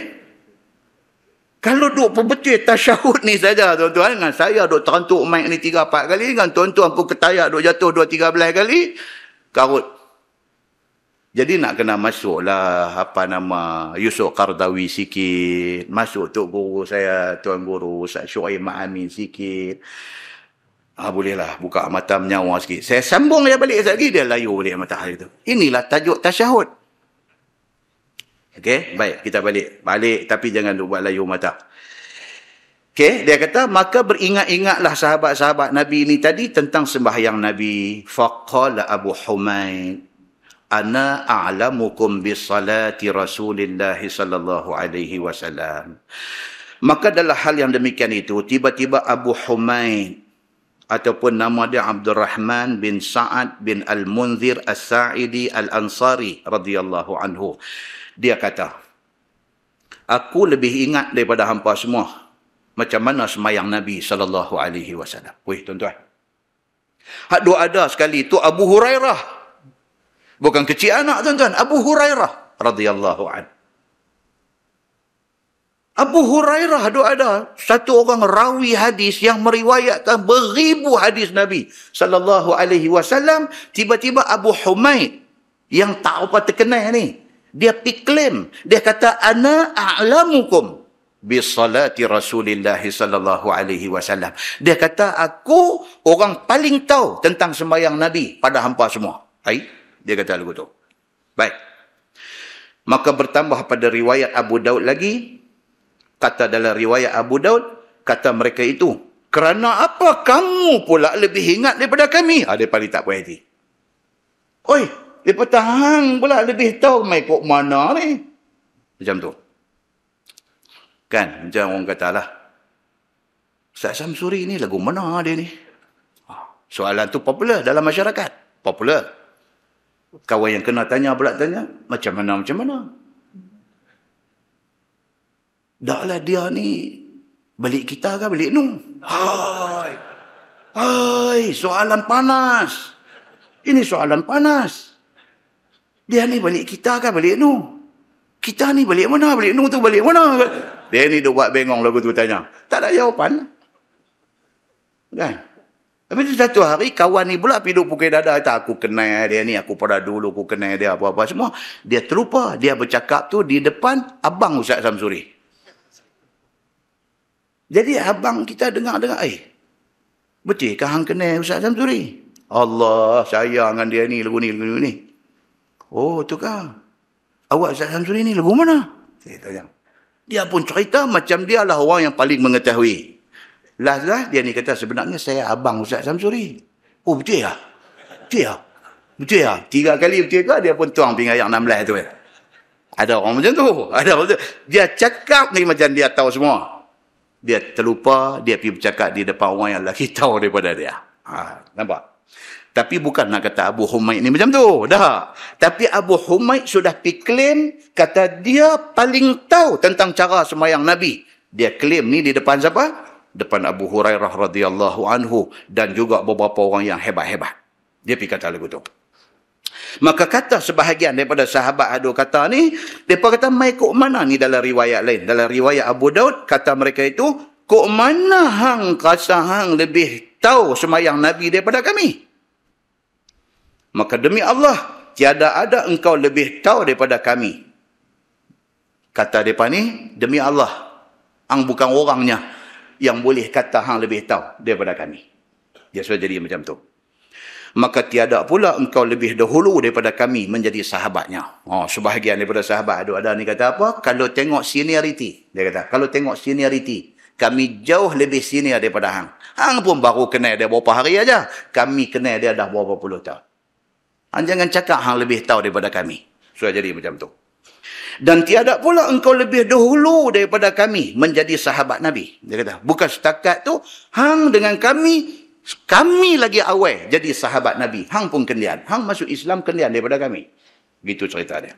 Kalau duk betul tasyahud ni saja tuan-tuan, dengan saya duk terantuk mic ni 3-4 kali, dengan tuan-tuan pun ketayak duk jatuh 2-3 kali, karut. Jadi nak kena masuklah Yusuf Qardawi sikit, masuk Tok Guru saya, Tuan Guru Ustaz Syuaib Ma'amin sikit. Bolehlah buka mata menyawa sikit. Saya sambung dia balik sekejap lagi, dia layu balik mata hari tu. Inilah tajuk tasyahud. Okey, baik, kita balik. Balik, tapi jangan buat layu mata. Okey, dia kata, maka beringat-ingatlah sahabat-sahabat Nabi ini tadi tentang sembahyang Nabi. Faqala Abu Humaid, ana a'lamukum bisalati Rasulillah sallallahu alaihi wasallam. Maka dalam hal yang demikian itu, tiba-tiba Abu Humaid, ataupun nama dia Abdul Rahman bin Sa'ad bin Al-Munzir As-Sa'idi Al-Ansari radhiyallahu anhu. Dia kata, aku lebih ingat daripada hampa semua macam mana sembahyang Nabi sallallahu alaihi wasallam. Weh tuan-tuan. Hak dua ada sekali tu Abu Hurairah. Bukan kecil anak tuan-tuan, Abu Hurairah radhiyallahu anhu. Abu Hurairah ada satu orang rawi hadis yang meriwayatkan beribu hadis Nabi sallallahu alaihi wasallam. Tiba-tiba Abu Humaid yang tak apa terkenal ni, dia claim, dia kata ana a'lamukum. bisalati Rasulillah sallallahu alaihi wasallam. Dia kata, aku orang paling tahu tentang sembahyang Nabi pada hampa semua. Dia kata lagu tu. Baik. Maka bertambah pada riwayat Abu Daud lagi, kata dalam riwayat Abu Daud, kata mereka itu, kerana apa kamu pula lebih ingat daripada kami? Dia paling tak puas hati. Oi, mereka hang pula lebih tahu mai kok mana ni. Macam tu. Kan, macam orang kata lah, Ustaz Samsuri ni lagu mana dia ni? Soalan tu popular dalam masyarakat. Popular. Kawan yang kena tanya pula tanya, macam mana? Daklah dia ni balik kita ke balik nu? Hai, soalan panas. Ini soalan panas. Dia ni balik kita ke balik nu? Kita ni balik mana? Balik nu tu balik mana? Dia ni duk buat bengong lagu tu tanya. Tak ada jawapan. Kan? Tapi satu hari kawan ni pula pergi duk pukul dada. Aku kenal dia ni. Aku pada dulu aku kenal dia apa-apa semua. Dia terlupa. Dia bercakap tu di depan abang Ustaz Samsuri. Jadi abang kita dengar-dengar. Betul ke hang kenal Ustaz Samsuri? Allah sayang dengan dia ni. Lagu ni. Oh tu kan. Awak Ustaz Samsuri ni lagu mana? Saya tanya. Dia pun cerita macam dia lah orang yang paling mengetahui. Last dia ni kata sebenarnya saya abang Ustaz Samsuri. Oh betul ya? Betul ya? 3 kali betul ke dia pun tuang pinggan yang 16 tu. Ada orang macam tu. Dia cakap ni macam dia tahu semua. Dia terlupa, dia pergi bercakap di depan orang yang lagi tahu daripada dia. Nampak? Tapi bukan nak kata Abu Humaid ni macam tu. Dah. Tapi Abu Humaid sudah pergi claim, kata dia paling tahu tentang cara sembahyang Nabi. Dia claim ni di depan siapa? Depan Abu Hurairah radhiyallahu anhu dan juga beberapa orang yang hebat-hebat. Dia pergi kata lagu tu. Maka kata sebahagian daripada sahabat adu kata ni, mereka kata mai kok mana ni dalam riwayat lain. Dalam riwayat Abu Daud, kata mereka itu, kok mana hang rasa hang lebih tahu sembahyang Nabi daripada kami? Maka demi Allah, tiada ada engkau lebih tahu daripada kami. Kata mereka ni, demi Allah, hang bukan orangnya yang boleh kata hang lebih tahu daripada kami. Dia sudah jadi macam tu. Maka tiada pula engkau lebih dahulu daripada kami menjadi sahabatnya. Sebahagian daripada sahabat ada ni kata apa? Kalau tengok seniority, dia kata, kalau tengok seniority, kami jauh lebih senior daripada hang. Hang pun baru kenal dia beberapa hari aja. Kami kenal dia dah berapa puluh tahun. Hang jangan cakap hang lebih tahu daripada kami. Sudah jadi macam tu. Dan tiada pula engkau lebih dahulu daripada kami menjadi sahabat Nabi. Dia kata, bukan setakat tu, hang dengan kami lagi awal jadi sahabat Nabi. Hang pun kendian. Hang masuk Islam kendian daripada kami. Gitu cerita dia.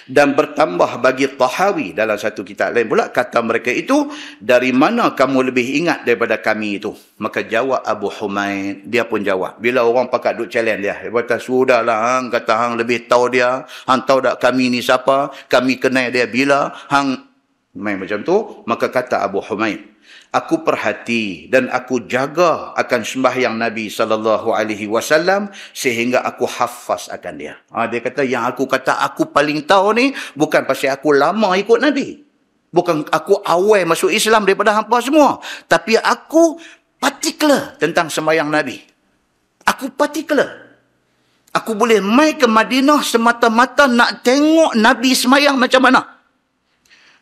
Dan bertambah bagi Tahawi dalam satu kitab lain pula, kata mereka itu, dari mana kamu lebih ingat daripada kami itu? Maka jawab Abu Humaid, dia pun jawab. Bila orang pakat duk challenge dia kata, sudahlah hang, kata hang lebih tahu dia, hang tahu tak kami ni siapa, kami kenal dia bila, hang main macam tu. Maka kata Abu Humaid, aku perhati dan aku jaga akan sembahyang Nabi SAW sehingga aku hafaz akan dia. Dia kata yang aku kata aku paling tahu ni bukan pasal aku lama ikut Nabi. Bukan aku awal masuk Islam daripada hampa semua. Tapi aku particular tentang sembahyang Nabi. Aku particular. Aku boleh mai ke Madinah semata-mata nak tengok Nabi sembahyang macam mana.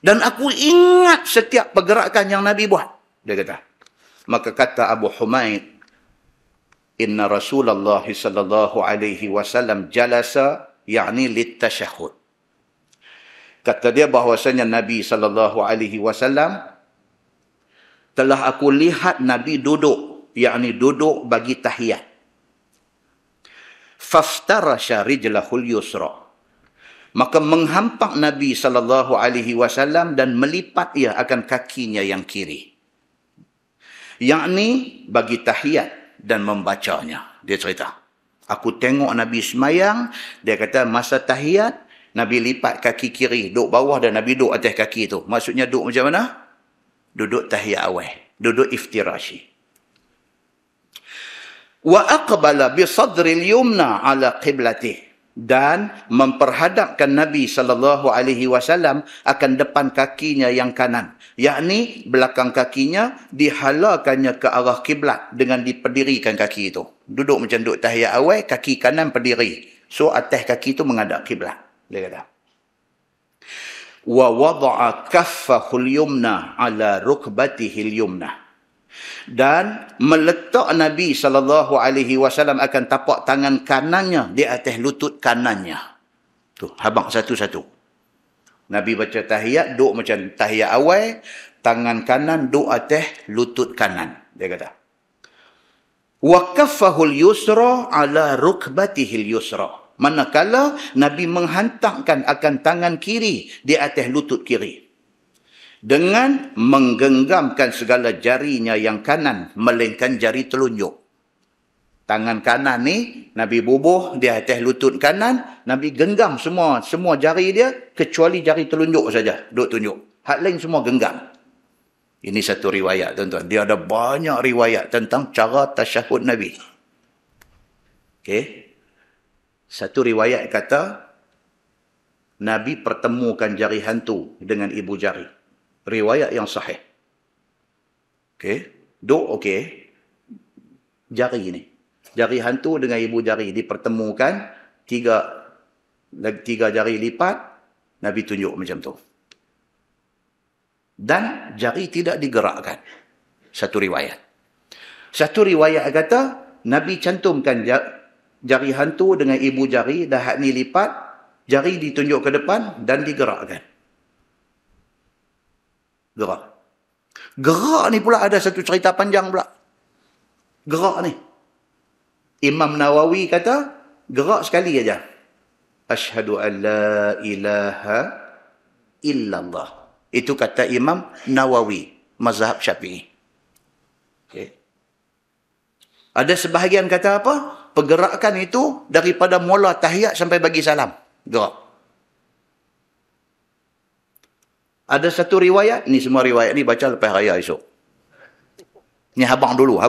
Dan aku ingat setiap pergerakan yang Nabi buat. Dia kata. Maka kata Abu Humaid, inna Rasulullah sallallahu alaihi wasallam jalasa yakni litashahhud. Kata dia bahwasanya Nabi sallallahu alaihi wasallam telah aku lihat Nabi duduk, yakni duduk bagi tahiyat. Faftarasha rijlahul yusra. Maka menghampak Nabi SAW dan melipat ia akan kakinya yang kiri. Yakni bagi tahiyat dan membacanya. Dia cerita. Aku tengok Nabi semayang, dia kata masa tahiyat, Nabi lipat kaki kiri, duduk bawah dan Nabi duduk atas kaki itu. Maksudnya duduk macam mana? Duduk tahiyat awal. Duduk iftirashi. Wa aqbala bi sadril yumna ala qiblatih. dan memperhadapkan Nabi SAW akan depan kakinya yang kanan, yakni belakang kakinya dihalakannya ke arah kiblat dengan diperdirikan kaki itu. Duduk macam duduk tahiyat awal, kaki kanan berdiri, so atas kaki itu menghadap kiblat. Dia kata, wa wada'a kaffahu al-yumna ala rukbatihi al-yumna, dan meletak Nabi SAW akan tapak tangan kanannya di atas lutut kanannya. Tu, habang satu-satu. Nabi baca tahiyat, duduk macam tahiyat awal, tangan kanan duduk atas lutut kanan. Dia kata, wa kaffahul yusra ala rukbatihil yusra. Manakala Nabi menghantarkan akan tangan kiri di atas lutut kiri, dengan menggenggamkan segala jarinya yang kanan, melainkan jari telunjuk. Tangan kanan ni, Nabi bubuh di atas lutut kanan, Nabi genggam semua jari dia, kecuali jari telunjuk saja, duk tunjuk. Hak lain semua genggam. Ini satu riwayat, tuan-tuan. Dia ada banyak riwayat tentang cara tasyahud Nabi. Okey. Satu riwayat kata, Nabi pertemukan jari hantu dengan ibu jari. Riwayat yang sahih. Okey. Okey. Jari ni. Jari hantu dengan ibu jari dipertemukan, tiga jari lipat, Nabi tunjuk macam tu. Dan jari tidak digerakkan. Satu riwayat. Satu riwayat kata, Nabi cantumkan jari hantu dengan ibu jari, dah hak ni lipat, jari ditunjuk ke depan dan digerakkan. Gerak ni pula ada satu cerita panjang pula. Gerak ni. Imam Nawawi kata, gerak sekali aja. Asyhadu an la ilaha illallah. Itu kata Imam Nawawi, mazhab Syafi'i. Okay. Ada sebahagian kata apa? Pergerakan itu daripada mula tahiyat sampai bagi salam. Gerak. Ada satu riwayat, ni semua riwayat ni baca lepas raya esok. Ni habang dulu.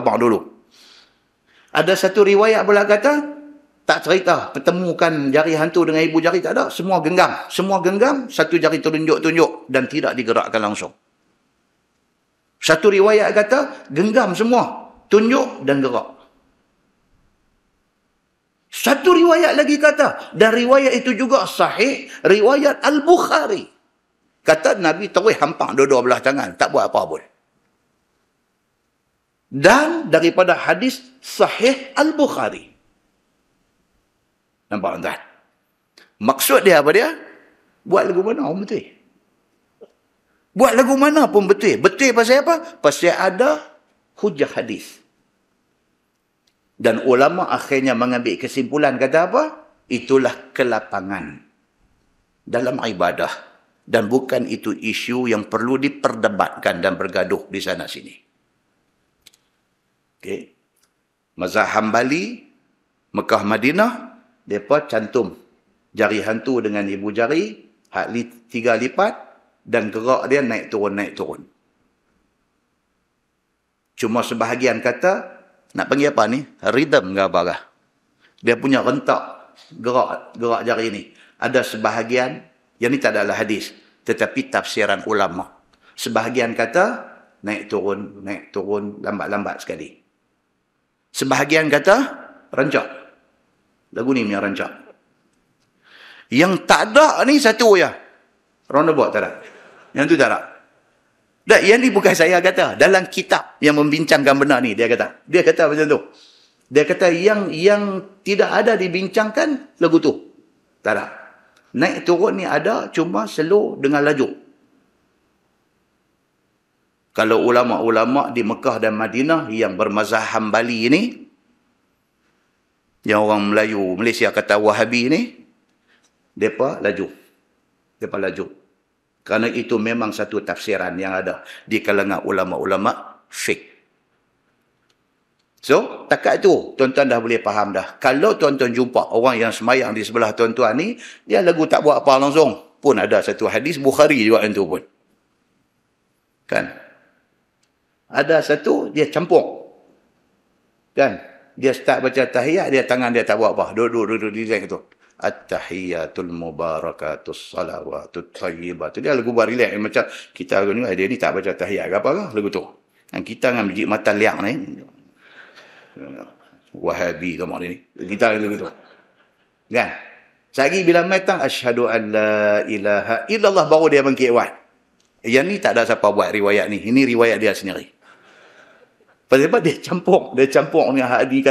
Ada satu riwayat pula kata, tak cerita, pertemukan jari hantu dengan ibu jari, tak ada. Semua genggam, satu jari tunjuk-tunjuk dan tidak digerakkan langsung. Satu riwayat kata, genggam semua, tunjuk dan gerak. Satu riwayat lagi kata, dan riwayat itu juga sahih, riwayat Al-Bukhari. Kata Nabi terus hampak dua-dua belah tangan, tak buat apa pun. Dan daripada hadis sahih Al-Bukhari. Nampak tuan? Maksud dia apa dia? Buat lagu mana pun betul. Buat lagu mana pun betul. Betul pasal apa? Pasal ada hujah hadis. Dan ulama akhirnya mengambil kesimpulan kata apa? Itulah kelapangan dalam ibadah. Dan bukan itu isu yang perlu diperdebatkan dan bergaduh di sana sini. Okey. Mazhab Hambali, Mekah Madinah, mereka cantum jari hantu dengan ibu jari, hak tiga lipat, dan gerak dia naik turun. Cuma sebahagian kata, nak panggil apa ni? Rhythm ke apa kah? Dia punya rentak gerak jari ni. Ada sebahagian, yang ni tak adalah hadis, tetapi tafsiran ulama. Sebahagian kata, naik turun, lambat-lambat sekali. Sebahagian kata, rancak. Lagu ni punya rancak. Yang tak ada ni satu ya. Roundabout tak ada. Yang tu tak ada. Dan yang ni bukan saya kata. Dalam kitab yang membincangkan benda ni, dia kata macam tu. Dia kata yang tidak ada dibincangkan, lagu tu. Tak ada. Naik turun ni ada, cuma slow dengan laju. Kalau ulama-ulama di Mekah dan Madinah yang bermazhab Hambali ni, yang orang Melayu, Malaysia kata Wahabi ni, mereka laju. Kerana itu memang satu tafsiran yang ada di kalangan ulama-ulama fiqh. So, takat itu, tuan-tuan dah boleh faham dah. Kalau tuan-tuan jumpa orang yang semayang di sebelah tuan-tuan ni, dia lagu tak buat apa langsung. Pun ada satu hadis Bukhari juga yang tu pun. Kan? Ada satu, dia campur. Kan? Dia start baca tahiyat, dia tangan dia tak buat apa. Duduk di dekat tu. At-tahiyyatul mubarakatus salawatut thayyibatu. Dia lagu buat relax. Macam kita ni, dia ni tak baca tahiyat ke apa ke lagu tu. Yang kita dengan biji mata liang ni. Wahabi ke mak ni. Kita lagu tu. Kan? Sehari bila metang, asyhadu an la ilaha illallah, baru dia bangkit buat. Yang ni tak ada siapa buat riwayat ni. Ini riwayat dia sendiri. Sebab dia campur. Dia campur dengan hak ni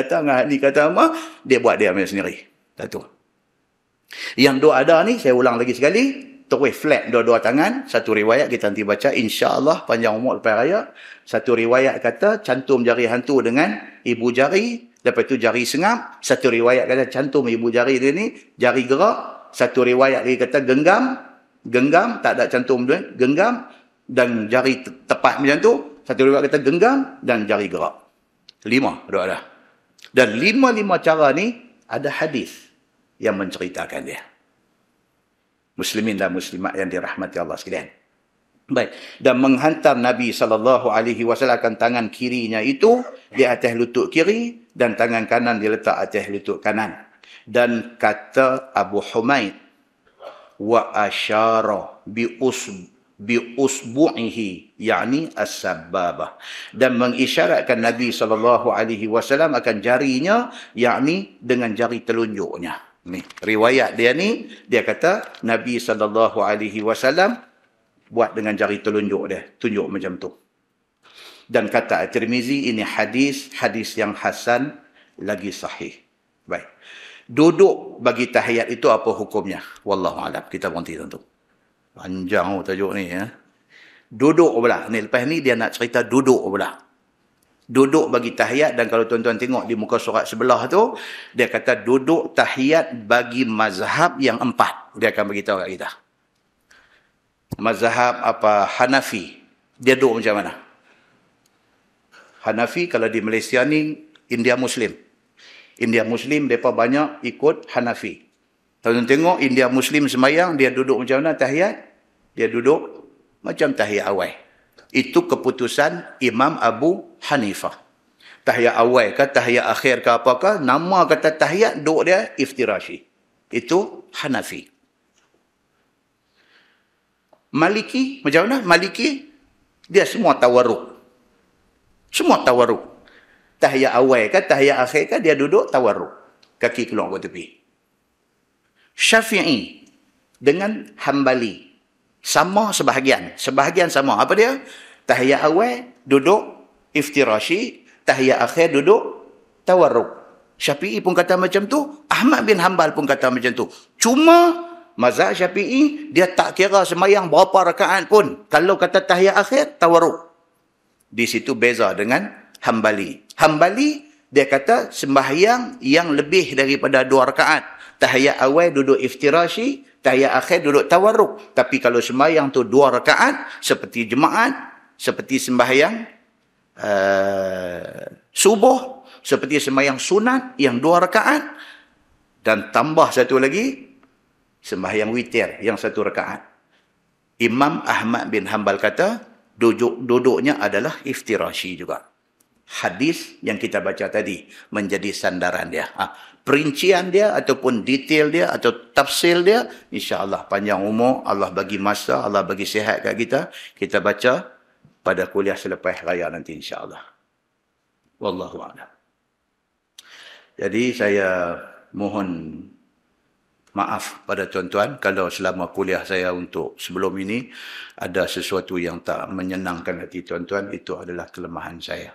kata apa, dia buat dia punya sendiri. Satu. Yang doa ada ni, saya ulang lagi sekali. Terus flat dua-dua tangan. Satu riwayat kita nanti baca. InsyaAllah panjang umur lepas raya. Satu riwayat kata cantum jari hantu dengan ibu jari. Lepas tu jari sengap. Satu riwayat kata cantum ibu jari dia ni, jari gerak. Satu riwayat lagi kata genggam. Genggam, tak ada cantum dia. Genggam dan jari tepat macam tu. Satu riwayat kata genggam dan jari gerak. 5 doa dah. Dan 5 cara ni ada hadis yang menceritakan dia. Muslimin dan muslimat yang dirahmati Allah sekalian. Baik. Dan menghantar Nabi SAW akan tangan kirinya itu di atas lutut kiri dan tangan kanan diletak atas lutut kanan. Dan kata Abu Humaid, wa asyara bi usbu'ihi, yakni as-sababah, dan mengisyaratkan Nabi SAW akan jarinya, yakni dengan jari telunjuknya. Ni riwayat dia ni, dia kata Nabi SAW buat dengan jari telunjuk dia, tunjuk macam tu. Dan kata At-Tirmizi, ini hadis yang hasan lagi sahih. Baik. Duduk bagi tahiyat itu apa hukumnya? Wallahu a'lam. Kita berhenti tentu. Panjang tajuk ni ya. Duduk pula. Ni lepas ni dia nak cerita duduk pula. Duduk bagi tahiyat, dan kalau tuan-tuan tengok di muka surat sebelah tu, dia kata duduk tahiyat bagi mazhab yang 4. Dia akan beritahu kat kita. Mazhab apa? Hanafi. Dia duduk macam mana? Hanafi kalau di Malaysia ni India Muslim. India Muslim mereka banyak ikut Hanafi. Tuan-tuan tengok India Muslim sembahyang, dia duduk macam mana tahiyat? Dia duduk macam tahiyat awal. Itu keputusan Imam Abu Hanifah. Tahiyat awal ke tahiyat akhir ke apakah, nama kata tahiyat duduk dia iftirashi. Itu Hanafi. Maliki macam mana? Maliki dia semua tawarruk. Semua tawarruk. Tahiyat awal ke tahiyat akhir ke dia duduk tawarruk. Kaki keluar ke tepi. Syafi'i dengan Hambali sama sebahagian. Sebahagian sama. Apa dia? Tahiyat awal duduk iftirashi, tahiyat akhir duduk tawarruk. Syafi'i pun kata macam tu, Ahmad bin Hanbal pun kata macam tu. Cuma mazhab Syafi'i dia tak kira sembahyang berapa rakaat pun. Kalau kata tahiyat akhir tawarruk. Di situ beza dengan Hambali. Hambali dia kata sembahyang yang lebih daripada 2 rakaat. Tahiyat awal duduk iftirashi, tahiyat akhir duduk tawarruk. Tapi kalau sembahyang tu 2 rakaat, seperti jemaat, seperti sembahyang subuh, seperti sembahyang sunat yang 2 rakaat, dan tambah satu lagi, sembahyang witir yang 1 rakaat. Imam Ahmad bin Hanbal kata, duduknya adalah iftirashi juga. Hadis yang kita baca tadi menjadi sandaran dia. Perincian dia ataupun detail dia atau tafsir dia, insya-Allah panjang umur, Allah bagi masa, Allah bagi sihat kat kita, kita baca pada kuliah selepas raya nanti insya-Allah. Wallahu a'lam. Jadi saya mohon maaf pada tuan-tuan kalau selama kuliah saya untuk sebelum ini ada sesuatu yang tak menyenangkan hati tuan-tuan, itu adalah kelemahan saya.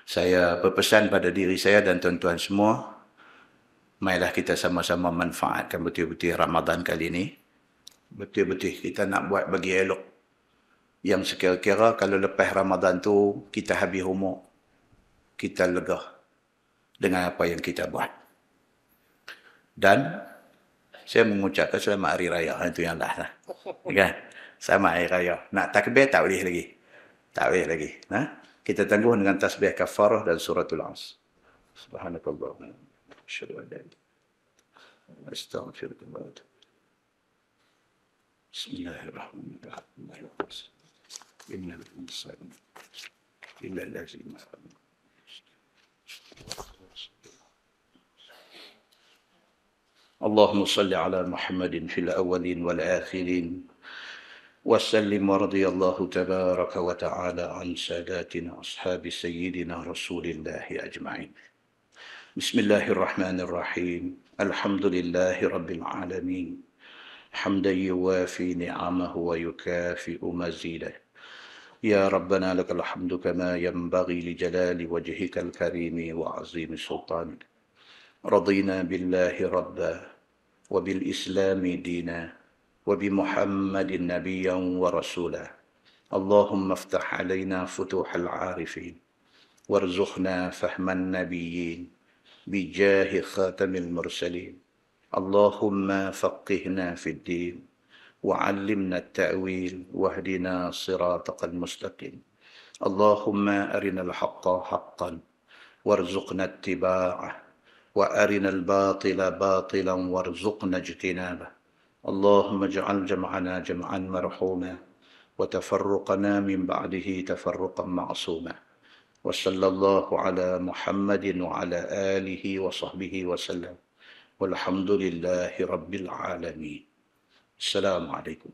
Saya berpesan pada diri saya dan tuan-tuan semua, marilah kita sama-sama manfaatkan betul-betul Ramadan kali ini. Betul-betul kita nak buat bagi elok. Yang sekira-kira kalau lepas Ramadan tu kita habis umur, kita lega dengan apa yang kita buat. Dan saya mengucapkan selamat hari raya. Itu yang last lah. Kan? Selamat hari raya. Nak takbir tak boleh lagi. Tak boleh lagi. Kita tangguh dengan tasbih kafarah dan suratul As. Subhanakallahumma. Asyhadu an la ilaha illa anta astaghfiruka wa atubu ilaik. Bismillahirrahmanirrahim. Innal insana illa lazima. اللهم صل على محمد في الأولين والآخرين وسلم ورضي الله تبارك وتعالى عن ساداتنا أصحاب سيدنا رسول الله أجمعين. بسم الله الرحمن الرحيم. الحمد لله رب العالمين حمدا يوافي نعمه ويكافئ مزيده. يا ربنا لك الحمد كما ينبغي لجلال وجهك الكريم وعظيم سلطانك. رضينا بالله ربا وبالإسلام دينا وبمحمد نبيا ورسولا. اللهم افتح علينا فتوح العارفين وارزقنا فهم النبيين بجاه خاتم المرسلين. اللهم فقهنا في الدين وعلمنا التأويل واهدنا صراطك المستقيم. اللهم أرنا الحق حقا وارزقنا اتباعه وأرنا الباطل باطلا وارزقنا اجتنابه. اللهم اجعل جمعنا جمعا مرحوما وتفرقنا من بعده تفرقا معصوما. وصلى الله على محمد وعلى آله وصحبه وسلم والحمد لله رب العالمين. السلام عليكم.